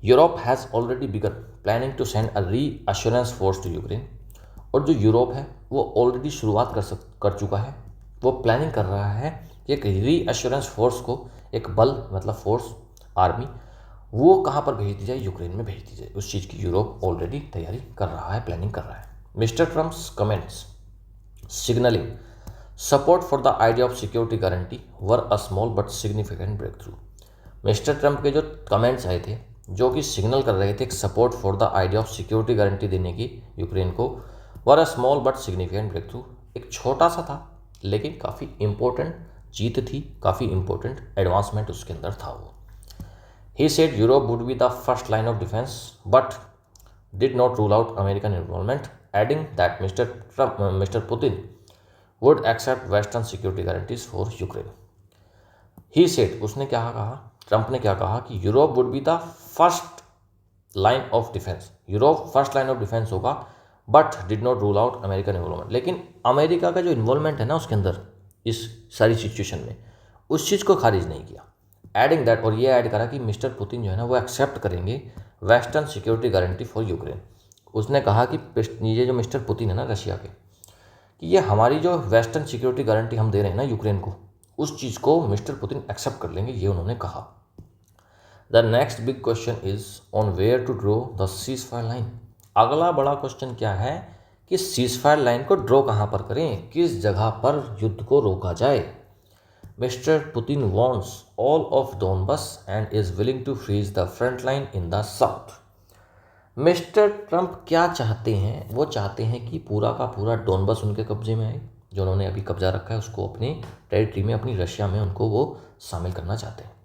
Europe has already begun planning to send a reassurance force to Ukraine. और जो यूरोप है वो ऑलरेडी शुरुआत कर चुका है, वो प्लानिंग कर रहा है कि एक रीअश्योरेंस फोर्स को, एक बल मतलब फोर्स, आर्मी, वो कहाँ पर भेज दी जाए, यूक्रेन में भेज दी जाए। उस चीज़ की यूरोप ऑलरेडी तैयारी कर रहा है, प्लानिंग कर रहा है। Mister Trump's comments signalling support for the idea of security guarantee were a small but significant breakthrough. Mister Trump के जो कमेंट्स आए थे जो कि सिग्नल कर रहे थे एक support for the idea of security guarantee देने की यूक्रेन को, were a small but significant breakthrough, एक छोटा सा था लेकिन काफ़ी इंपॉर्टेंट जीत थी, काफ़ी इंपॉर्टेंट एडवांसमेंट उसके अंदर था वो। He said Europe would be the first line of defence but did not rule out American involvement, adding that mister Putin would accept western security guarantees for Ukraine. He said, उसने क्या कहा, Trump ने क्या कहा कि Europe would be the first line of defence, Europe first line of defence होगा, but did not rule out American involvement. लेकिन America का जो इन्वॉल्वमेंट है ना उसके अंदर इस सारी सिचुएशन में, उस चीज़ को खारिज नहीं किया। एडिंग दैट, और ये ऐड करा कि मिस्टर पुतिन जो है ना वो एक्सेप्ट करेंगे western security guarantee for Ukraine. उसने कहा कि ये जो मिस्टर पुतिन है ना रशिया के, कि ये हमारी जो वेस्टर्न सिक्योरिटी गारंटी हम दे रहे हैं ना यूक्रेन को, उस चीज़ को मिस्टर पुतिन एक्सेप्ट कर लेंगे, ये उन्होंने कहा। The next big question is on where to draw the ceasefire line. अगला बड़ा क्वेश्चन क्या है कि सीज फायर लाइन को ड्रॉ कहाँ पर करें, किस जगह पर युद्ध को रोका जाए। Mister Putin wants all of Donbas and is willing to freeze the front line in the south. Mister Trump क्या चाहते हैं, वो चाहते हैं कि पूरा का पूरा डोनबस उनके कब्जे में आए, जो उन्होंने अभी कब्जा रखा है उसको अपनी टेरिटरी में, अपनी रशिया में उनको वो शामिल करना चाहते हैं।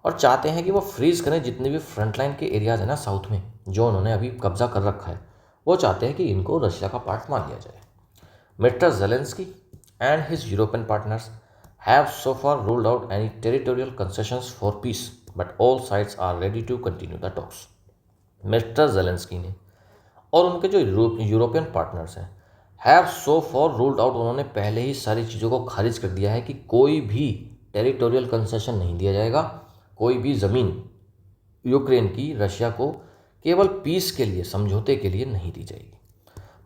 और चाहते हैं कि वो फ्रीज करें जितने भी फ्रंट लाइन के एरियाज़ हैं ना साउथ में, जो उन्होंने अभी कब्जा कर रखा है, वो चाहते हैं कि इनको रशिया का पार्ट मान लिया जाए। Mister Zelensky and his European partners have so far ruled out any territorial concessions for peace, but all sides are ready to continue the talks. Mister Zelensky ने और उनके जो यूरोपियन पार्टनर्स हैं have so far ruled out, उन्होंने पहले ही सारी चीज़ों को खारिज कर दिया है कि कोई भी टेरिटोरियल कंसेशन नहीं दिया जाएगा, कोई भी ज़मीन यूक्रेन की रशिया को केवल पीस के लिए, समझौते के लिए नहीं दी जाएगी।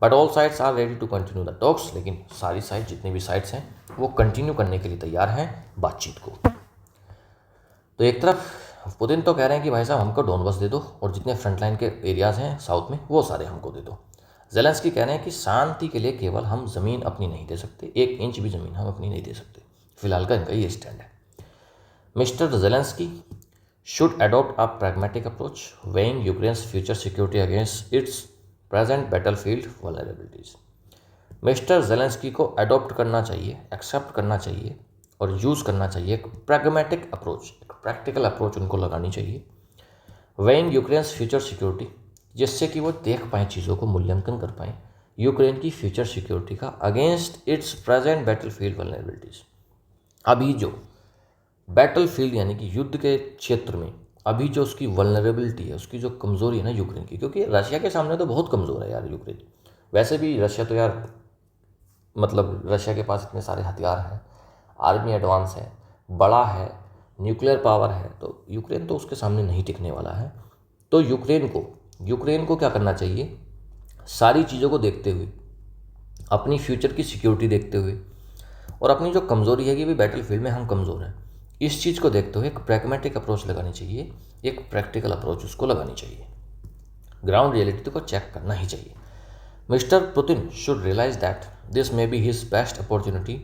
But all sides are ready to continue the talks, लेकिन सारी साइड, जितनी भी साइड्स हैं वो कंटिन्यू करने के लिए तैयार हैं बातचीत को। तो एक तरफ पुतिन तो कह रहे हैं कि भाई साहब हमको डोनबस दे दो और जितने फ्रंट लाइन के एरियाज़ हैं साउथ में वो सारे हमको दे दो। ज़ेलेंस्की कह रहे हैं कि शांति के लिए केवल हम ज़मीन अपनी नहीं दे सकते, 1 इंच भी ज़मीन हम अपनी नहीं दे सकते। फिलहाल का इनका ये स्टैंड है। Mister Zelensky should adopt a pragmatic approach weighing Ukraine's future security against it's present battlefield vulnerabilities. Mister Zelensky को अडॉप्ट करना चाहिए, एक्सेप्ट करना चाहिए और यूज़ करना चाहिए एक प्रैग्मेटिक अप्रोच, एक प्रैक्टिकल अप्रोच उनको लगानी चाहिए। वेइंग यूक्रेन्स फ्यूचर सिक्योरिटी, जिससे कि वो देख पाएँ चीज़ों को, मूल्यांकन कर पाएँ यूक्रेन की फ्यूचर सिक्योरिटी का against it's present battlefield vulnerabilities. अभी जो बैटलफील्ड यानी कि युद्ध के क्षेत्र में अभी जो उसकी वल्नरेबिलिटी है, उसकी जो कमज़ोरी है ना यूक्रेन की, क्योंकि रशिया के सामने तो बहुत कमज़ोर है यार यूक्रेन। वैसे भी रशिया तो यार, मतलब रशिया के पास इतने सारे हथियार हैं, आर्मी एडवांस है, बड़ा है, न्यूक्लियर पावर है, तो यूक्रेन तो उसके सामने नहीं टिकने वाला है। तो यूक्रेन को क्या करना चाहिए, सारी चीज़ों को देखते हुए, अपनी फ्यूचर की सिक्योरिटी देखते हुए और अपनी जो कमज़ोरी है कि भी बैटलफील्ड में हम कमज़ोर हैं, इस चीज़ को देखते हुए एक प्रैग्मेटिक अप्रोच लगानी चाहिए, एक प्रैक्टिकल अप्रोच उसको लगानी चाहिए, ग्राउंड रियलिटी को चेक करना ही चाहिए। Mister Putin should realise that this may be his best opportunity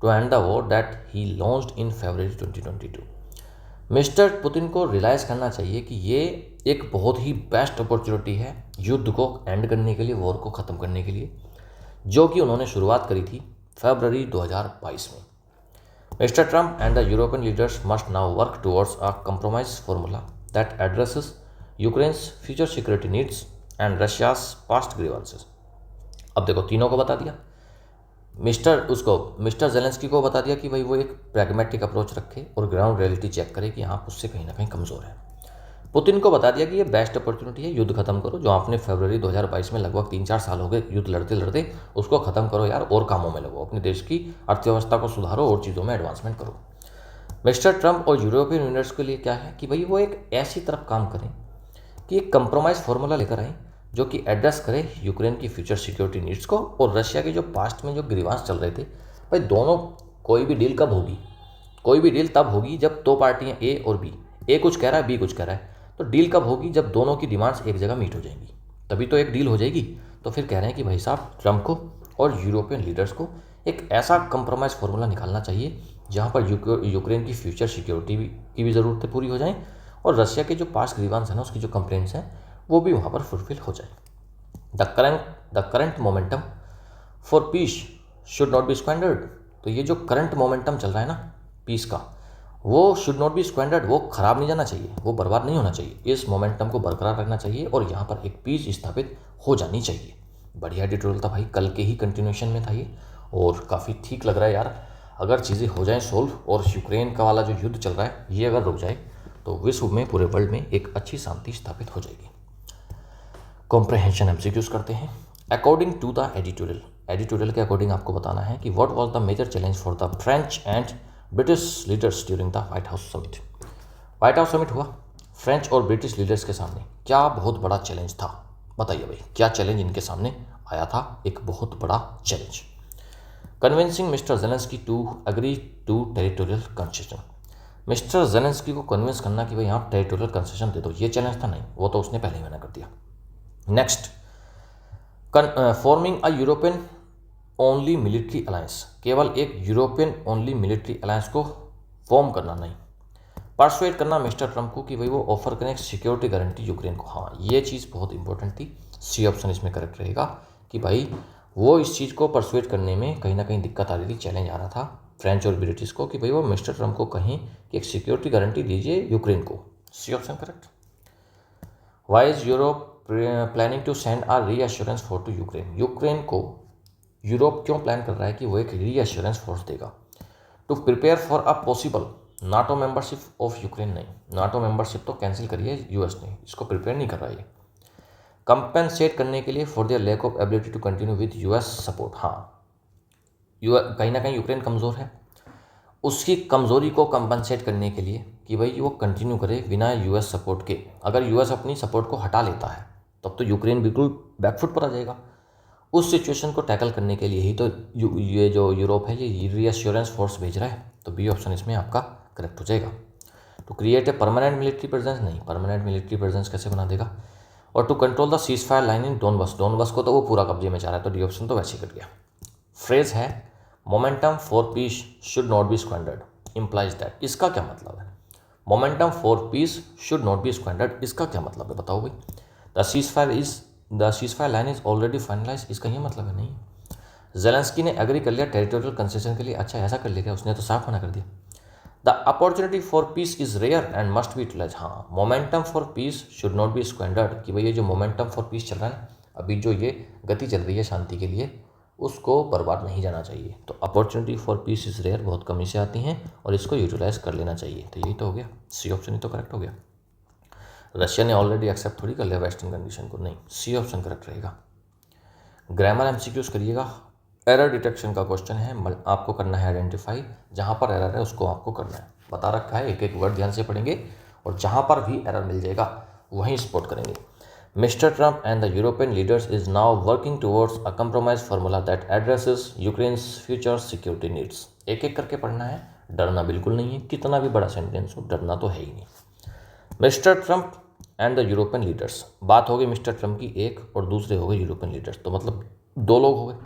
to end the war that he launched in February 2022। Mister Putin को रियलाइज़ करना चाहिए कि ये एक बहुत ही बेस्ट अपॉर्चुनिटी है युद्ध को एंड करने के लिए, वॉर को ख़त्म करने के लिए, जो कि उन्होंने शुरुआत करी थी फरवरी 2022 में। Mr. Trump and the European leaders must now work towards a compromise formula that addresses Ukraine's future security needs and Russia's past grievances. अब देखो तीनों को बता दिया, मिस्टर ज़ेलेंस्की को बता दिया कि भाई वो एक प्रैग्मेटिक अप्रोच रखे और ग्राउंड रियलिटी चेक करे कि हाँ उससे कहीं ना कहीं कमज़ोर है। पुतिन को बता दिया कि ये बेस्ट अपॉर्चुनिटी है, युद्ध खत्म करो, जो आपने फरवरी 2022 में लगभग 3-4 साल हो गए युद्ध लड़ते लड़ते, उसको खत्म करो यार, और कामों में लगो, अपने देश की अर्थव्यवस्था को सुधारो और चीज़ों में एडवांसमेंट करो। मिस्टर ट्रंप और यूरोपियन यूनियंस के लिए क्या है कि भाई वो एक ऐसी तरफ काम करें कि एक कंप्रोमाइज़ फार्मूला लेकर आए जो कि एड्रेस करे यूक्रेन की फ्यूचर सिक्योरिटी नीड्स को और रशिया के जो पास्ट में जो ग्रीवांस चल रहे थे। भाई दोनों, कोई भी डील कब होगी, कोई भी डील तब होगी जब दो पार्टियां ए और बी, ए कुछ कह रहा है बी कुछ कह रहा है, तो डील कब होगी जब दोनों की डिमांड्स एक जगह मीट हो जाएंगी, तभी तो एक डील हो जाएगी। तो फिर कह रहे हैं कि भाई साहब ट्रंप को और यूरोपियन लीडर्स को एक ऐसा कंप्रोमाइज़ फार्मूला निकालना चाहिए जहाँ पर यूक्रेन की फ्यूचर सिक्योरिटी की भी ज़रूरतें पूरी हो जाएं और रशिया के जो पास्ट ग्रीवांस हैं ना, उसकी जो कंप्लेंट्स हैं वो भी वहाँ पर फुलफिल हो जाए। The current momentum for peace should not be squandered. तो ये जो करंट मोमेंटम चल रहा है ना पीस का, वो शुड नॉट बी स्क्वेंडर्ड, वो खराब नहीं जाना चाहिए, वो बर्बाद नहीं होना चाहिए, इस मोमेंटम को बरकरार रखना चाहिए और यहाँ पर एक पीस स्थापित हो जानी चाहिए। बढ़िया एडिटोरियल था भाई, कल के ही कंटिन्यूएशन में था ये और काफ़ी ठीक लग रहा है यार। अगर चीज़ें हो जाएं सोल्व और यूक्रेन का वाला जो युद्ध चल रहा है ये अगर रुक जाए तो विश्व में, पूरे वर्ल्ड में एक अच्छी शांति स्थापित हो जाएगी। कॉम्प्रहेंशन एमसीक्यूज करते हैं। अकॉर्डिंग टू द एडिटोरियल के अकॉर्डिंग आपको बताना है कि what was the major challenge for the French and British leaders during the White House summit. White House summit हुआ, फ्रेंच और ब्रिटिश लीडर्स के सामने क्या बहुत बड़ा चैलेंज था, बताइए भाई क्या चैलेंज इनके सामने आया था, एक बहुत बड़ा challenge. Convincing mister Zelensky to agree to territorial concession. Mister Zelensky को कन्विंस करना कि भाई आप टेरिटोरियल कंसेशन दे दो, ये चैलेंज था नहीं, वो तो उसने पहले ही मना कर दिया। Next, forming a European only military alliance, केवल एक यूरोपियन ओनली मिलिट्री अलायंस को फॉर्म करना नहीं। परसुएट करना मिस्टर ट्रंप को कि भाई वो ऑफर करें सिक्योरिटी गारंटी यूक्रेन को। हाँ, ये चीज़ बहुत इंपॉर्टेंट थी, सी ऑप्शन इसमें करेक्ट रहेगा कि भाई वो इस चीज़ को परसुएट करने में कहीं ना कहीं दिक्कत आ रही थी, चैलेंज आ रहा था फ्रेंच और ब्रिटिश को कि भाई वो मिस्टर ट्रंप को कहें कि एक सिक्योरिटी गारंटी दीजिए यूक्रेन को। C option correct. Why is Europe planning to send a reassurance force to Ukraine. Ukraine को यूरोप क्यों प्लान कर रहा है कि वो एक रीअश्योरेंस फोर्स देगा? To prepare for a possible NATO membership of Ukraine. नहीं, नाटो मेंबरशिप तो कैंसिल करी है यूएस ने, इसको प्रिपेयर नहीं कर रहा है। कंपेंसेट करने के लिए for their lack of ability to continue with US support. हाँ, कहीं ना कहीं यूक्रेन कमज़ोर है, उसकी कमज़ोरी को कंपनसेट करने के लिए कि भाई वो कंटिन्यू करे बिना यूएस सपोर्ट के। अगर यूएस अपनी सपोर्ट को हटा लेता है तब तो यूक्रेन बिल्कुल बैकफुट पर आ जाएगा। उस सिचुएशन को टैकल करने के लिए ही तो ये जो यूरोप है ये रीअश्योरेंस फोर्स भेज रहा है, तो बी ऑप्शन इसमें आपका करेक्ट हो जाएगा। To create a permanent military presence. नहीं, परमानेंट मिलिट्री प्रेजेंस कैसे बना देगा? और to control the ceasefire line in Donbas. Donbas को तो वो पूरा कब्जे में चाह रहा है, तो डी ऑप्शन तो वैसे ही कट गया। फ्रेज है momentum for peace should not be squandered, implies that. इसका क्या मतलब है? Momentum for peace should not be squandered, इसका क्या मतलब है बताओ भाई? The ceasefire line is already finalise, इसका ये मतलब है नहीं। जेलेंस्की ने एग्री कर लिया टेरिटोरियल कंसेशन के लिए, अच्छा ऐसा कर लिया, उसने तो साफ मना कर दिया। The opportunity for peace is rare and must be utilise. हाँ, momentum for peace should not be squandered कि भाई ये जो मोमेंटम फॉर पीस चल रहा है अभी, जो ये गति चल रही है शांति के लिए, उसको बर्बाद नहीं जाना चाहिए। तो opportunity for peace is rare बहुत कमी से आती हैं और इसको यूटिलाइज कर लेना चाहिए। तो यही तो हो गया, सी ऑप्शन ही तो करेक्ट हो गया। रशिया ने ऑलरेडी एक्सेप्ट थोड़ी कर लिया वेस्टर्न कंडीशन को, नहीं, सी ऑप्शन करेक्ट रहेगा। ग्रामर एमसीक्यूज करिएगा। एरर डिटेक्शन का क्वेश्चन है, आपको करना है आइडेंटिफाई, जहाँ पर एरर है उसको आपको करना है, बता रखा है, एक एक वर्ड ध्यान से पढ़ेंगे और जहाँ पर भी एरर मिल जाएगा वहीं स्पॉट करेंगे। Mister Trump and the European leaders is now working towards a compromise formula that addresses Ukraine's future security needs. एक एक करके पढ़ना है, डरना बिल्कुल नहीं है, कितना भी बड़ा सेंटेंस हो डरना तो है ही नहीं। Mister Trump and the European leaders, बात हो गई मिस्टर ट्रंप की एक और दूसरे हो गए यूरोपियन लीडर्स, तो मतलब दो लोग हो गए,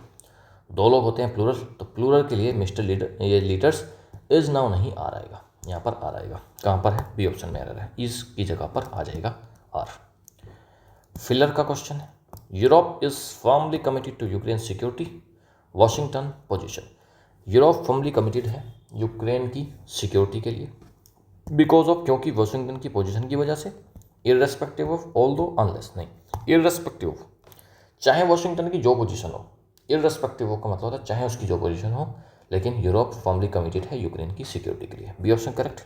दो लोग होते हैं प्लूरल, तो प्लूरल के लिए मिस्टर लीडर, ये लीडर्स इज नाउ नहीं आ रहेगा, यहाँ पर आ रहेगा, कहाँ पर है? बी ऑप्शन में एरर है, इज की जगह पर आ जाएगा आर। फिलर का क्वेश्चन है, Europe is firmly committed to Ukraine security, Washington position. Europe firmly committed है यूक्रेन की सिक्योरिटी के लिए बिकॉज ऑफ, क्योंकि वॉशिंगटन की पोजीशन की वजह से, इररेस्पेक्टिव ऑफ, ऑल्दो अनलेस। नहीं, इररेस्पेक्टिव ऑफ, चाहे वॉशिंगटन की जो पोजीशन हो, इररेस्पेक्टिव ऑफ का मतलब होता है चाहे उसकी जो पोजीशन हो, लेकिन यूरोप फर्मली कमिटेड है यूक्रेन की सिक्योरिटी के लिए, बी ऑप्शन करेक्ट।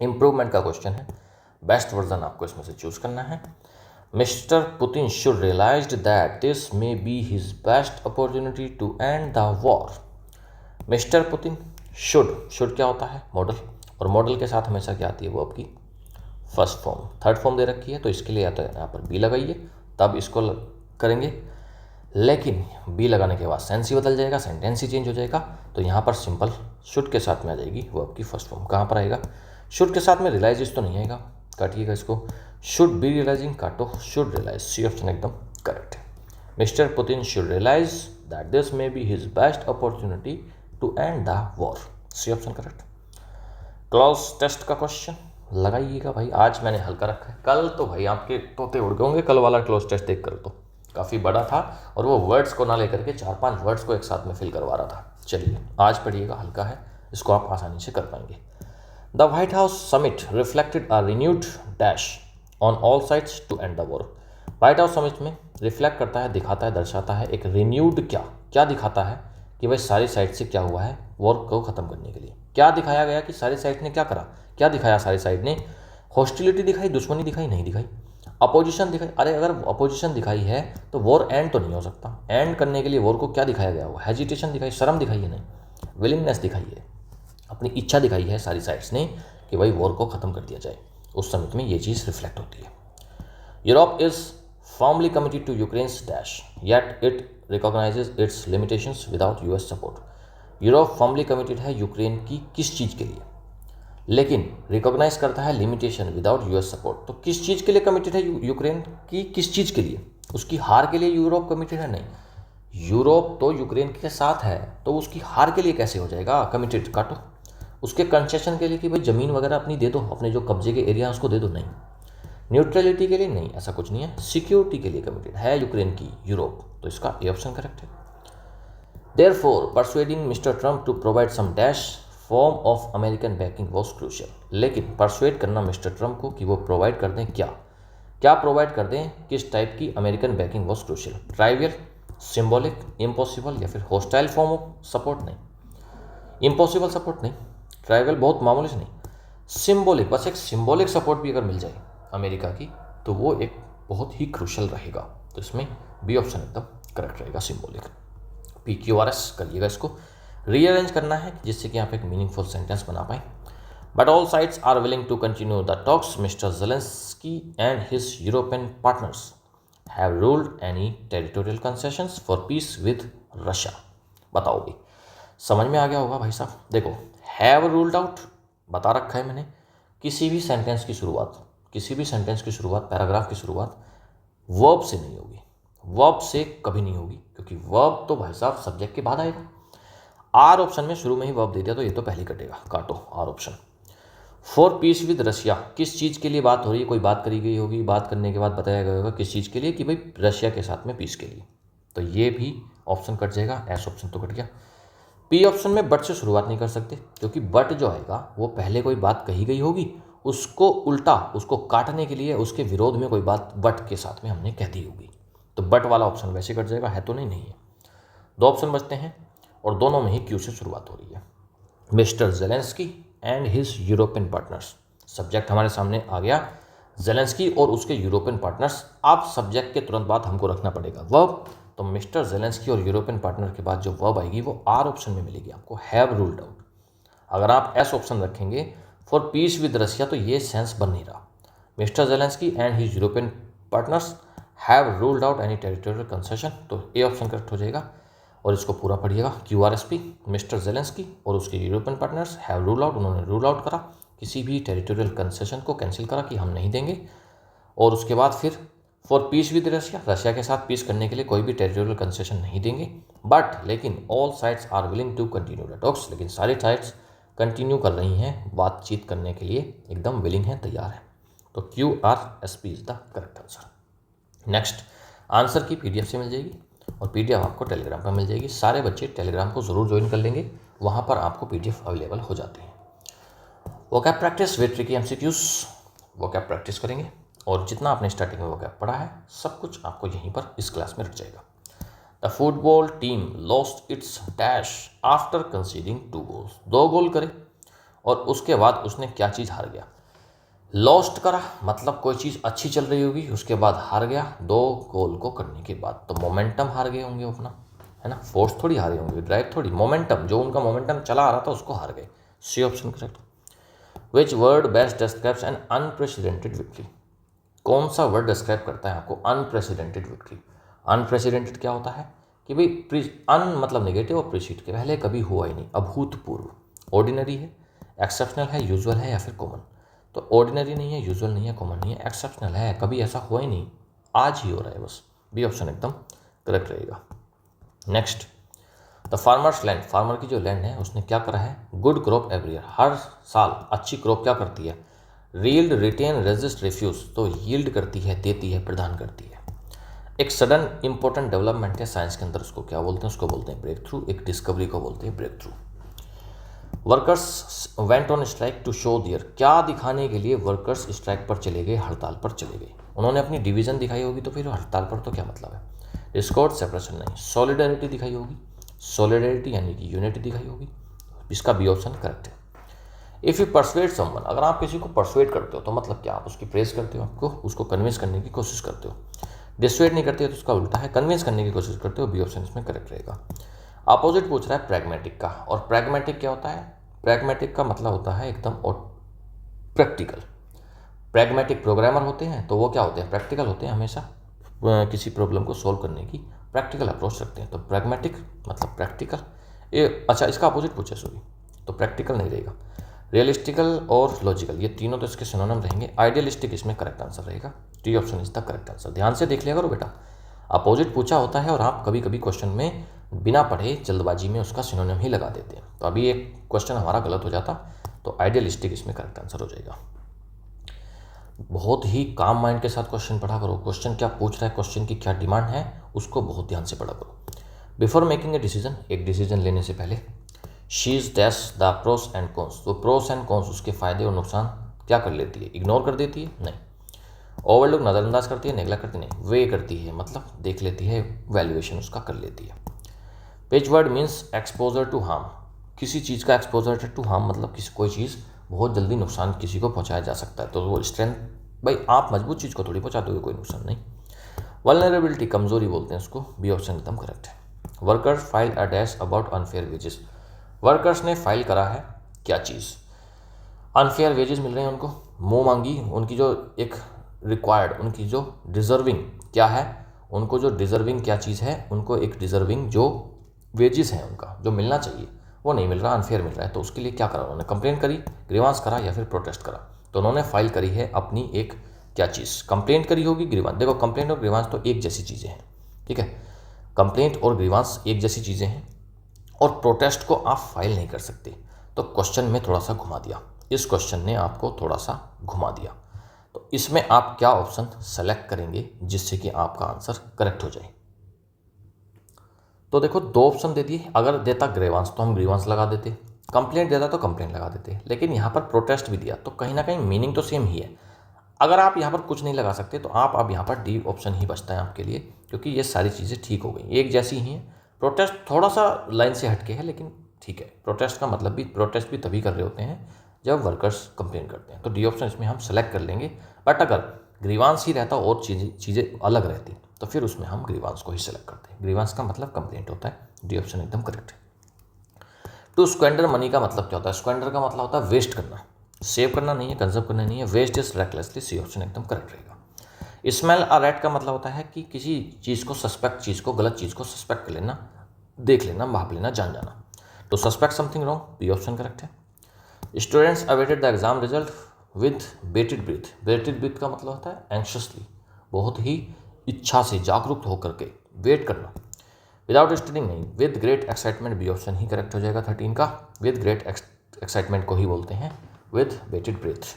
इंप्रूवमेंट का क्वेश्चन है, बेस्ट वर्जन आपको इसमें से चूज करना है। Mister Putin should realised that this may be his best opportunity to end the war. Mister Putin should क्या होता है? मॉडल, और मॉडल के साथ हमेशा क्या आती है? वो आपकी फर्स्ट फॉर्म। थर्ड फॉर्म दे रखी है तो इसके लिए या तो यहाँ पर बी लगाइए, तब इसको करेंगे, लेकिन बी लगाने के बाद सेंस ही बदल जाएगा, सेंटेंस ही चेंज हो जाएगा। तो यहाँ पर सिंपल शुड के साथ में आ जाएगी वो आपकी फर्स्ट फॉर्म। कहाँ पर आएगा? शुड के साथ में रियलाइज तो नहीं आएगा, काटिएगा इसको। शुड बी रियलाइजिंग, काटो, शुड रियलाइज, सी ऑप्शन एकदम करेक्ट है। Mister Putin should realise that this may be his best opportunity to end the war, C option correct. Clause test का क्वेश्चन लगाइएगा भाई, आज मैंने हल्का रखा है, कल तो भाई आपके तोते उड़ गए होंगे। कल वाला क्लॉज टेस्ट देख कर तो काफ़ी बड़ा था और वो वर्ड्स को ना लेकर के 4-5 वर्ड्स को एक साथ में फिल करवा रहा था। चलिए आज पढ़िएगा, हल्का है, इसको आप आसानी से कर पाएंगे। The White House summit reflected a renewed dash on all sides to end the war. White House summit में रिफ्लेक्ट करता है, दिखाता है, दर्शाता है एक रिन्यूड, क्या दिखाता है कि भाई सारी साइड से क्या हुआ है वॉर को ख़त्म करने के लिए। क्या दिखाया गया कि सारी साइड ने क्या करा, क्या दिखाया सारी साइड ने? हॉस्टिलिटी दिखाई, दुश्मनी दिखाई, नहीं दिखाई। अपोजिशन दिखाई, अरे अगर अपोजिशन दिखाई है तो वॉर एंड तो नहीं हो सकता। एंड करने के लिए वॉर को क्या दिखाया गया? वो हेजिटेशन दिखाई, शर्म दिखाई है, नहीं, विलिंगनेस दिखाई है, अपनी इच्छा दिखाई है सारी साइड्स ने कि भाई वॉर को ख़त्म कर दिया जाए। उस समिट में ये चीज़ रिफ्लेक्ट होती है। Europe is firmly committed to Ukraine's dash yet it recognises its limitations without US support. Europe firmly committed है यूक्रेन की किस चीज़ के लिए, लेकिन रिकॉग्नाइज करता है लिमिटेशन विदाउट यूएस सपोर्ट। तो किस चीज़ के लिए कमिटेड है यूक्रेन की? किस चीज़ के लिए? उसकी हार के लिए यूरोप कमिटेड है? नहीं, यूरोप तो यूक्रेन के साथ है, तो उसकी हार के लिए कैसे हो जाएगा कमिटेड? काटो। उसके कंसेशन के लिए कि भाई ज़मीन वगैरह अपनी दे दो, अपने जो कब्जे के एरिया उसको दे दो, नहीं। न्यूट्रलिटी के लिए नहीं, ऐसा कुछ नहीं है। सिक्योरिटी के लिए कमिटेड है यूक्रेन की यूरोप, तो इसका ए ऑप्शन करेक्ट है। Therefore persuading mister Trump to provide some dash form of American backing was crucial. लेकिन परसुएड करना मिस्टर ट्रंप को कि वो प्रोवाइड कर दें, क्या प्रोवाइड कर दें, किस टाइप की American backing was crucial? Trivial, symbolic, impossible या फिर हॉस्टाइल फॉर्म ऑफ सपोर्ट? नहीं, इम्पॉसिबल सपोर्ट नहीं, ट्राइवियल बहुत मामूली से नहीं, सिंबॉलिक, बस एक सिंबॉलिक सपोर्ट भी अगर मिल जाए अमेरिका की तो वो एक बहुत ही क्रूशियल रहेगा। तो इसमें बी ऑप्शन एकदम करेक्ट रहेगा, सिंबॉलिक। PQRS करिएगा, इसको रीअरेंज करना है जिससे कि आप एक मीनिंगफुल सेंटेंस बना पाएँ। But all sides are willing to continue the talks. Mister Zelensky and his European partners have ruled any territorial concessions for peace with Russia. बताओ भाई, समझ में आ गया होगा भाई साहब। देखो, हैव रूल्ड आउट बता रखा है मैंने। किसी भी सेंटेंस की शुरुआत, पैराग्राफ की शुरुआत वर्ब से नहीं होगी, वर्ब से कभी नहीं होगी, क्योंकि वर्ब तो भाई साहब सब्जेक्ट के बाद आएगा। आर ऑप्शन में शुरू में ही वर्ब दे दिया तो ये तो पहले कटेगा, काटो are option. For peace with Russia, किस चीज़ के लिए बात हो रही है? कोई बात करी गई होगी, बात करने के बाद बताया गया होगा किस चीज़ के लिए, कि भाई रशिया के साथ में पीस के लिए। तो ये भी ऑप्शन कट जाएगा, एस ऑप्शन तो कट गया। पी ऑप्शन में बट से शुरुआत नहीं कर सकते, क्योंकि बट जो आएगा वो पहले कोई बात कही गई होगी, उसको उल्टा, उसको काटने के लिए उसके विरोध में कोई बात बट के साथ में हमने कह दी होगी। तो बट वाला ऑप्शन वैसे कट जाएगा, है तो नहीं है। दो ऑप्शन बचते हैं और दोनों में ही क्यू से शुरुआत हो रही है। Mister Zelensky and his European partners, subject हमारे सामने आ गया, ज़ेलेंस्की और उसके यूरोपियन पार्टनर्स। अब सब्जेक्ट के तुरंत बाद हमको रखना पड़ेगा वर्ब, तो मिस्टर ज़ेलेंस्की और यूरोपियन पार्टनर के बाद जो वर्ब आएगी वो आर ऑप्शन में मिलेगी आपको, हैव रूल्ड आउट। अगर आप एस ऑप्शन रखेंगे फॉर पीस विद रशिया तो ये सेंस बन नहीं रहा। Mister Zelensky and his European partners have ruled out any territorial concession, तो ए ऑप्शन करेक्ट हो जाएगा। और इसको पूरा पढ़िएगा, QRSP, मिस्टर ज़ेलेंस्की और उसके European partners have rule out, उन्होंने रूल आउट करा, किसी भी टेरिटोरियल कंसेशन को कैंसिल करा कि हम नहीं देंगे। और उसके बाद फिर for peace with Russia, Russia के साथ पीस करने के लिए कोई भी टेरिटोरियल कंसेशन नहीं देंगे। बट लेकिन all sides are willing to continue the talks, लेकिन सारी साइड्स कंटिन्यू कर रही हैं, बातचीत करने के लिए एकदम विलिंग हैं, तैयार हैं। तो QRSP is the correct answer. Next, answer की PDF से मिल जाएगी और PDF आपको टेलीग्राम पर मिल जाएगी। सारे बच्चे टेलीग्राम को ज़रूर ज्वाइन कर लेंगे, वहाँ पर आपको PDF अवेलेबल हो जाती है। Vocab practice with tricky MCQs, vocab practice करेंगे और जितना आपने स्टार्टिंग में वोकैब पढ़ा है सब कुछ आपको यहीं पर इस क्लास में रख जाएगा। The football team lost its dash after conceding 2 goals. 2 गोल करे और उसके बाद उसने क्या चीज़ हार गया। लॉस्ट करा मतलब कोई चीज़ अच्छी चल रही होगी, उसके बाद हार गया 2 गोल को करने के बाद, तो मोमेंटम हार गए होंगे अपना, है ना। फोर्स थोड़ी हारे होंगे, ड्राइव थोड़ी, मोमेंटम, जो उनका मोमेंटम चला आ रहा था उसको हार गए। C option correct. Which word best describes an unprecedented victory. कौन सा वर्ड डिस्क्राइब करता है आपको अनप्रेसिडेंटेड विक्ट्री। अनप्रेसिडेंटेड क्या होता है कि भाई अन मतलब नेगेटिव और प्रीसीड के पहले कभी हुआ ही नहीं, अभूतपूर्व। ऑर्डिनरी है, एक्सेप्शनल है, यूजुअल है या फिर कॉमन। तो ऑर्डिनरी नहीं है, यूजुअल नहीं है, कॉमन नहीं है, एक्सेप्शनल है, कभी ऐसा हुआ ही नहीं, आज ही हो रहा है बस। बी ऑप्शन एकदम करेक्ट रहेगा। Next, the farmers land, farmer की जो लैंड है उसने क्या करा है, गुड क्रॉप एवरी ईयर, हर साल अच्छी क्रॉप क्या करती है, रील्ड रिटेन रेजिस्ट रिफ्यूज, तो यील्ड करती है, देती है, प्रदान करती है। एक सडन इंपॉर्टेंट डेवलपमेंट है साइंस के अंदर, उसको क्या बोलते हैं, उसको बोलते हैं ब्रेक थ्रू। एक डिस्कवरी को बोलते हैं breakthrough. Workers went on strike to show their, क्या दिखाने के लिए वर्कर्स स्ट्राइक पर चले गए, हड़ताल पर चले गए। उन्होंने अपनी डिवीजन दिखाई होगी, तो फिर हड़ताल पर तो क्या मतलब है। डिस्कॉर्ड सेपरेशन नहीं, सॉलिडरिटी दिखाई होगी, सॉलिडरिटी यानी कि यूनिटी दिखाई होगी, इसका बी ऑप्शन करेक्ट है। इफ़ यू परसुएट समवन, अगर आप किसी को परसुएट करते हो तो मतलब क्या, आप उसकी प्रेस करते हो, आपको उसको कन्विंस करने की कोशिश करते हो। डिसुएट नहीं करते हो तो उसका उल्टा है, कन्विंस करने की कोशिश करते हो, बी ऑप्शन इसमें करेक्ट रहेगा। अपोजिट पूछ रहा है प्रैग्मेटिक का, और प्रैग्मेटिक क्या होता है, प्रैग्मेटिक का मतलब होता है एकदम प्रैक्टिकल। प्रैग्मेटिक प्रोग्रामर होते हैं तो वो क्या होते हैं, प्रैक्टिकल होते हैं, हमेशा किसी प्रॉब्लम को सॉल्व करने की प्रैक्टिकल अप्रोच रखते हैं। तो प्रैग्मेटिक मतलब प्रैक्टिकल। ये अच्छा, इसका अपोजिट पूछे सॉरी, तो प्रैक्टिकल नहीं रहेगा। रियलिस्टिकल और लॉजिकल, ये तीनों तो इसके सिनोनिम रहेंगे। आइडियलिस्टिक इसमें करेक्ट आंसर रहेगा, D option is the correct answer. ध्यान से देख लिया करो बेटा, अपोजिट पूछा होता है और आप कभी कभी क्वेश्चन में बिना पढ़े जल्दबाजी में उसका सिनोनिम ही लगा देते हैं, तो अभी एक क्वेश्चन हमारा गलत हो जाता, तो आइडियलिस्टिक इसमें करेक्ट आंसर हो जाएगा। बहुत ही काम माइंड के साथ क्वेश्चन पढ़ा करो, क्वेश्चन क्या पूछ रहा है, क्वेश्चन की क्या डिमांड है, उसको बहुत ध्यान से पढ़ा करो। बिफोर मेकिंग ए डिसीजन, एक डिसीजन लेने से पहले, she is dash the pros and cons, तो प्रोस एंड कॉन्स उसके फायदे और नुकसान क्या कर लेती है, इग्नोर कर देती है, नहीं। ओवरलुक नज़रअंदाज करती है, नेगलेक्ट करती नहीं, वे करती है मतलब देख लेती है, वैल्यूएशन उसका कर लेती है। पेच word means exposure to harm, किसी चीज़ का एक्सपोजर टू हार्म मतलब किसी कोई चीज़ बहुत जल्दी नुकसान किसी को पहुंचाया जा सकता है, तो वो स्ट्रेंथ, भाई आप मजबूत चीज़ को थोड़ी पहुंचा दोगे, कोई नुकसान नहीं। वल्नरेबिलिटी कमजोरी बोलते हैं उसको, बी ऑप्शन एकदम करेक्ट है। Workers file a dash about unfair wages, workers ने फाइल करा है क्या चीज़, अनफेयर वेजेस मिल रहे हैं उनको, मुँह मांगी, उनकी जो एक रिक्वायर्ड, उनकी जो डिज़र्विंग क्या है, उनको जो डिज़र्विंग क्या चीज़ है, उनको एक डिज़र्विंग जो वेजेस हैं उनका जो मिलना चाहिए वो नहीं मिल रहा, अनफेयर मिल रहा है, तो उसके लिए क्या करा उन्होंने, कंप्लेंट करी, ग्रीवांस करा या फिर प्रोटेस्ट करा। तो उन्होंने फाइल करी है अपनी एक क्या चीज़, कंप्लेंट करी होगी, ग्रीवांस, देखो कंप्लेंट और ग्रीवांस तो एक जैसी चीज़ें हैं, ठीक है, कंप्लेंट और ग्रीवांस एक जैसी चीज़ें हैं, और प्रोटेस्ट को आप फाइल नहीं कर सकते, तो क्वेश्चन में थोड़ा सा घुमा दिया, इस क्वेश्चन ने आपको थोड़ा सा घुमा दिया, तो इसमें आप क्या ऑप्शन सेलेक्ट करेंगे जिससे कि आपका आंसर करेक्ट हो जाए। तो देखो 2 ऑप्शन दे दिए, अगर देता ग्रीवांस तो हम ग्रीवांस लगा देते, कंप्लेंट देता तो कंप्लेंट लगा देते, लेकिन यहाँ पर प्रोटेस्ट भी दिया, तो कहीं ना कहीं मीनिंग तो सेम ही है। अगर आप यहाँ पर कुछ नहीं लगा सकते तो आप अब यहाँ पर डी ऑप्शन ही बचता है आपके लिए, क्योंकि ये सारी चीज़ें ठीक हो गई, एक जैसी ही हैं। प्रोटेस्ट थोड़ा सा लाइन से हटके है, लेकिन ठीक है, प्रोटेस्ट का मतलब भी, प्रोटेस्ट भी तभी कर रहे होते हैं जब वर्कर्स कंप्लेन करते हैं, तो डी ऑप्शन इसमें हम सेलेक्ट कर लेंगे। बट अगर ग्रीवांस ही रहता और चीज़ें अलग रहती तो फिर उसमें हम ग्रीवांस को ही सेलेक्ट करते हैं, ग्रीवांस का मतलब कंप्लेंट होता है, डी ऑप्शन एकदम करेक्ट है। टू स्क्वेंडर मनी का मतलब क्या होता है, स्क्वेंडर का मतलब होता है वेस्ट करना, सेव करना नहीं है, कंजर्व करना नहीं है, waste is recklessly, C option एकदम करेक्ट रहेगा। स्मेल अ रैट का मतलब होता है कि किसी चीज़ को, सस्पेक्ट चीज़ को, गलत चीज़ को सस्पेक्ट कर लेना, देख लेना, भाप लेना, जान जाना, तो suspect something wrong, B option correct है। Students awaited the exam result with bated breath, bated breath का मतलब होता है एंक्शसली, बहुत ही इच्छा से, जागरूक होकर के वेट करना। विदाउट स्टडिंग नहीं, with great excitement, B option ही करेक्ट हो जाएगा 13 का, विद ग्रेट एक्साइटमेंट को ही बोलते हैं with bated breath.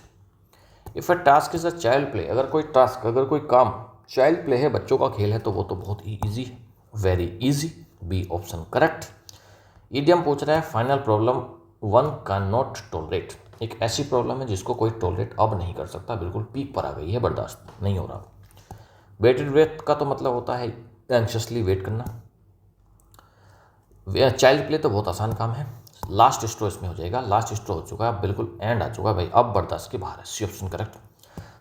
If a task is a child play, अगर कोई टास्क, अगर कोई काम चाइल्ड प्ले है, बच्चों का खेल है, तो वो तो बहुत ही ईजी है, very easy, B option correct. Idiom पूछ रहा है final problem one can not tolerate, एक ऐसी प्रॉब्लम है जिसको कोई टॉलरेट अब नहीं कर सकता, बिल्कुल पीक पर आ गई है, बर्दाश्त नहीं हो रहा। बेटेड ब्रेथ का तो मतलब होता है एंक्शसली वेट करना। चाइल्ड प्ले तो बहुत आसान काम है, लास्ट स्ट्रो इसमें हो जाएगा, लास्ट स्ट्रो हो चुका है, बिल्कुल एंड आ चुका है भाई, अब बर्दाश्त के बाहर है। C option correct.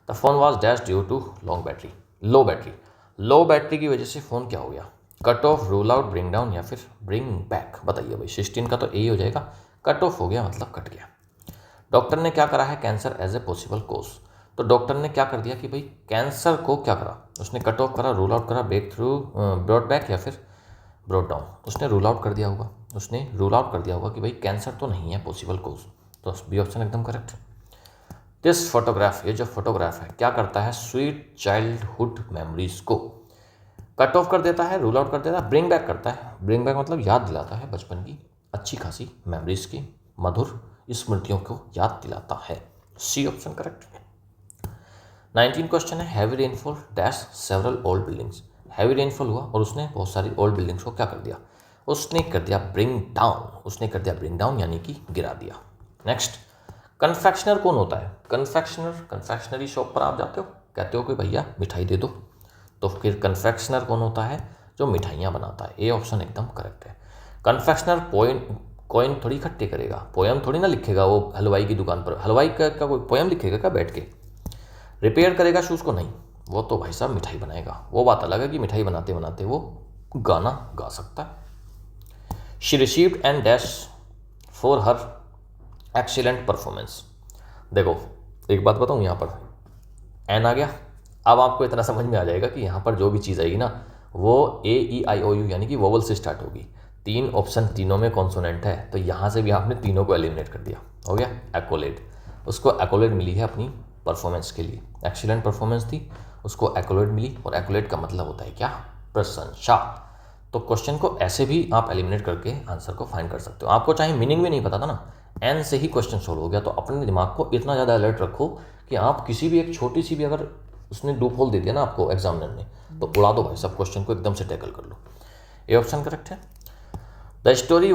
The phone was dash due to long battery, low battery, low battery की वजह से फ़ोन क्या हो गया, cut off, rule out, bring down या फिर ब्रिंग बैक, बताइए भाई। 16 का तो यही हो जाएगा, कट ऑफ हो गया मतलब कट गया। डॉक्टर ने क्या करा है कैंसर एज ए पॉसिबल कोज, तो डॉक्टर ने क्या कर दिया कि भाई कैंसर को क्या करा, उसने कट ऑफ करा, रूल आउट करा, ब्रेक थ्रू, ब्रॉड बैक या फिर ब्रॉड डाउन, उसने रूल आउट कर दिया होगा, उसने रूल आउट कर दिया होगा कि भाई कैंसर तो नहीं है पॉसिबल कोज, तो बी ऑप्शन एकदम करेक्ट। दिस फोटोग्राफ, ये जो फोटोग्राफ है क्या करता है, स्वीट चाइल्डहुड मेमोरीज को कट ऑफ कर देता है, रूल आउट कर देता है, ब्रिंग बैक करता है, ब्रिंग बैक मतलब याद दिलाता है बचपन की अच्छी खासी मेमोरीज की, मधुर स्मृतियों को याद दिलाता है। C option correct. 19 क्वेश्चन है, heavy rainfall dash several old buildings, heavy rainfall हुआ और उसने बहुत सारी ओल्ड बिल्डिंग्स को क्या कर दिया, उसने कर दिया ब्रिंग डाउन, उसने कर दिया ब्रिंग डाउन यानी कि गिरा दिया। नेक्स्ट, कन्फेक्शनर कौन होता है, कन्फेक्शनर, कन्फेक्शनरी शॉप पर आप जाते हो, कहते हो कि भैया मिठाई दे दो, तो फिर कन्फेक्शनर कौन होता है, जो मिठाइयाँ बनाता है। ए ऑप्शन एकदम करेक्ट है। कन्फेक्शनर कॉइन थोड़ी इकट्ठे करेगा, पोयम थोड़ी ना लिखेगा वो हलवाई की दुकान पर, हलवाई का कोई पोयम लिखेगा क्या बैठ के, रिपेयर करेगा शूज़ को नहीं, वो तो भाई साहब मिठाई बनाएगा। वो बात अलग है कि मिठाई बनाते बनाते वो गाना गा सकता है। She received and dash for her excellent performance, देखो एक बात बताऊँ, यहाँ पर एन आ गया, अब आपको इतना समझ में आ जाएगा कि यहाँ पर जो भी चीज़ आएगी ना वो AEIOU यानी कि वोवल से स्टार्ट होगी। 3 ऑप्शन, तीनों में कॉन्सोनेंट है, तो यहाँ से भी आपने तीनों को एलिमिनेट कर दिया, हो गया एक्कोलेड। उसको एक्कोलेड मिली है अपनी परफॉर्मेंस के लिए, एक्सीलेंट परफॉर्मेंस थी, उसको एक्कोलेड मिली, और एक्कोलेड का मतलब होता है क्या, प्रशंसा। तो क्वेश्चन को ऐसे भी आप एलिमिनेट करके आंसर को फाइंड कर सकते हो। आपको चाहे मीनिंग भी नहीं पता था ना, एन से ही क्वेश्चन सोल्व हो गया, तो अपने दिमाग को इतना ज़्यादा अलर्ट रखो कि आप किसी भी एक छोटी सी भी अगर उसने लूप होल दे दिया ना आपको एग्जामिनर ने, तो उड़ा दो भाई सब क्वेश्चन को, एकदम से टैकल कर लो। ए ऑप्शन करेक्ट है। The story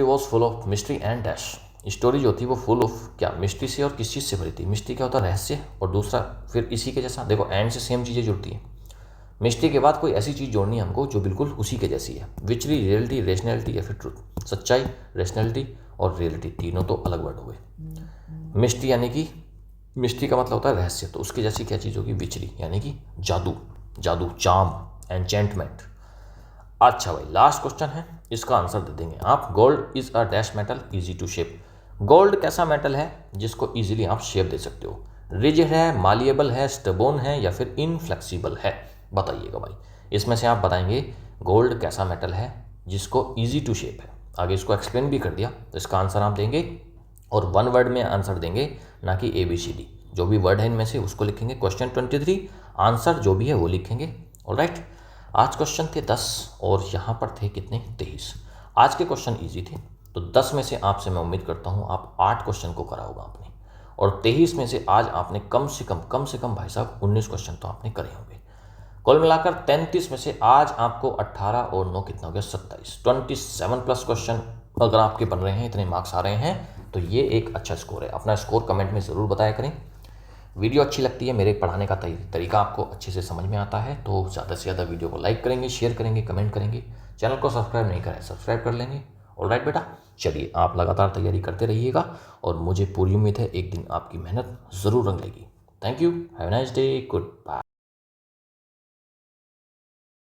was full of mystery and dash, story जो थी वो फुल ऑफ क्या, मिस्ट्री से और किस चीज़ से भरी थी, मिस्ट्री क्या होता है, रहस्य, और दूसरा फिर इसी के जैसा, देखो एंड से सेम चीज़ें जुड़ती हैं, मिस्ट्री के बाद कोई ऐसी चीज़ जोड़नी है हमको जो बिल्कुल उसी के जैसी है, विचरी, रियलिटी, रेशनैलिटी या फिर ट्रूथ, सच्चाई, रेशनैलिटी और रियलिटी, तीनों तो अलग वर्ड हो गए। मिस्ट्री यानी कि, मिस्ट्री का मतलब होता है रहस्य, तो उसकी जैसी क्या चीज़ होगी, विचरी यानी कि जादू, जादू, चार्म, एन्चेंटमेंट। अच्छा भाई लास्ट क्वेश्चन है, इसका आंसर दे देंगे आप। Gold is a dash metal easy to shape, gold कैसा मेटल है जिसको इजीली आप शेप दे सकते हो, रिजिड है, मालिएबल है, स्टेबोन है या फिर इनफ्लेक्सिबल है, बताइएगा भाई। इसमें से आप बताएंगे गोल्ड कैसा मेटल है जिसको ईजी टू शेप है, आगे इसको एक्सप्लेन भी कर दिया, तो इसका आंसर आप देंगे और 1 वर्ड में आंसर देंगे, ना कि ABCD, जो भी वर्ड है इनमें से उसको लिखेंगे। क्वेश्चन 23 आंसर जो भी है वो लिखेंगे। ऑलराइट, आज क्वेश्चन थे 10 और यहाँ पर थे कितने, 23। आज के क्वेश्चन ईजी थे, तो 10 में से आपसे मैं उम्मीद करता हूँ आप 8 क्वेश्चन को करा होगा आपने, और 23 में से आज आपने कम से कम भाई साहब 19 क्वेश्चन तो आपने करे होंगे। कुल मिलाकर 33 में से आज आपको 18 और 9 कितना हो गया, 27, 27 प्लस क्वेश्चन अगर आपके बन रहे हैं, इतने मार्क्स आ रहे हैं, तो ये एक अच्छा स्कोर है। अपना स्कोर कमेंट में ज़रूर बताया करें। वीडियो अच्छी लगती है, मेरे पढ़ाने का तरीका आपको अच्छे से समझ में आता है, तो ज़्यादा से ज़्यादा वीडियो को लाइक करेंगे, शेयर करेंगे, कमेंट करेंगे, चैनल को सब्सक्राइब नहीं करें सब्सक्राइब कर लेंगे। ऑलराइट बेटा, चलिए आप लगातार तैयारी करते रहिएगा और मुझे पूरी उम्मीद है एक दिन आपकी मेहनत ज़रूर रंग लेगी। Thank you, have a nice day, good bye.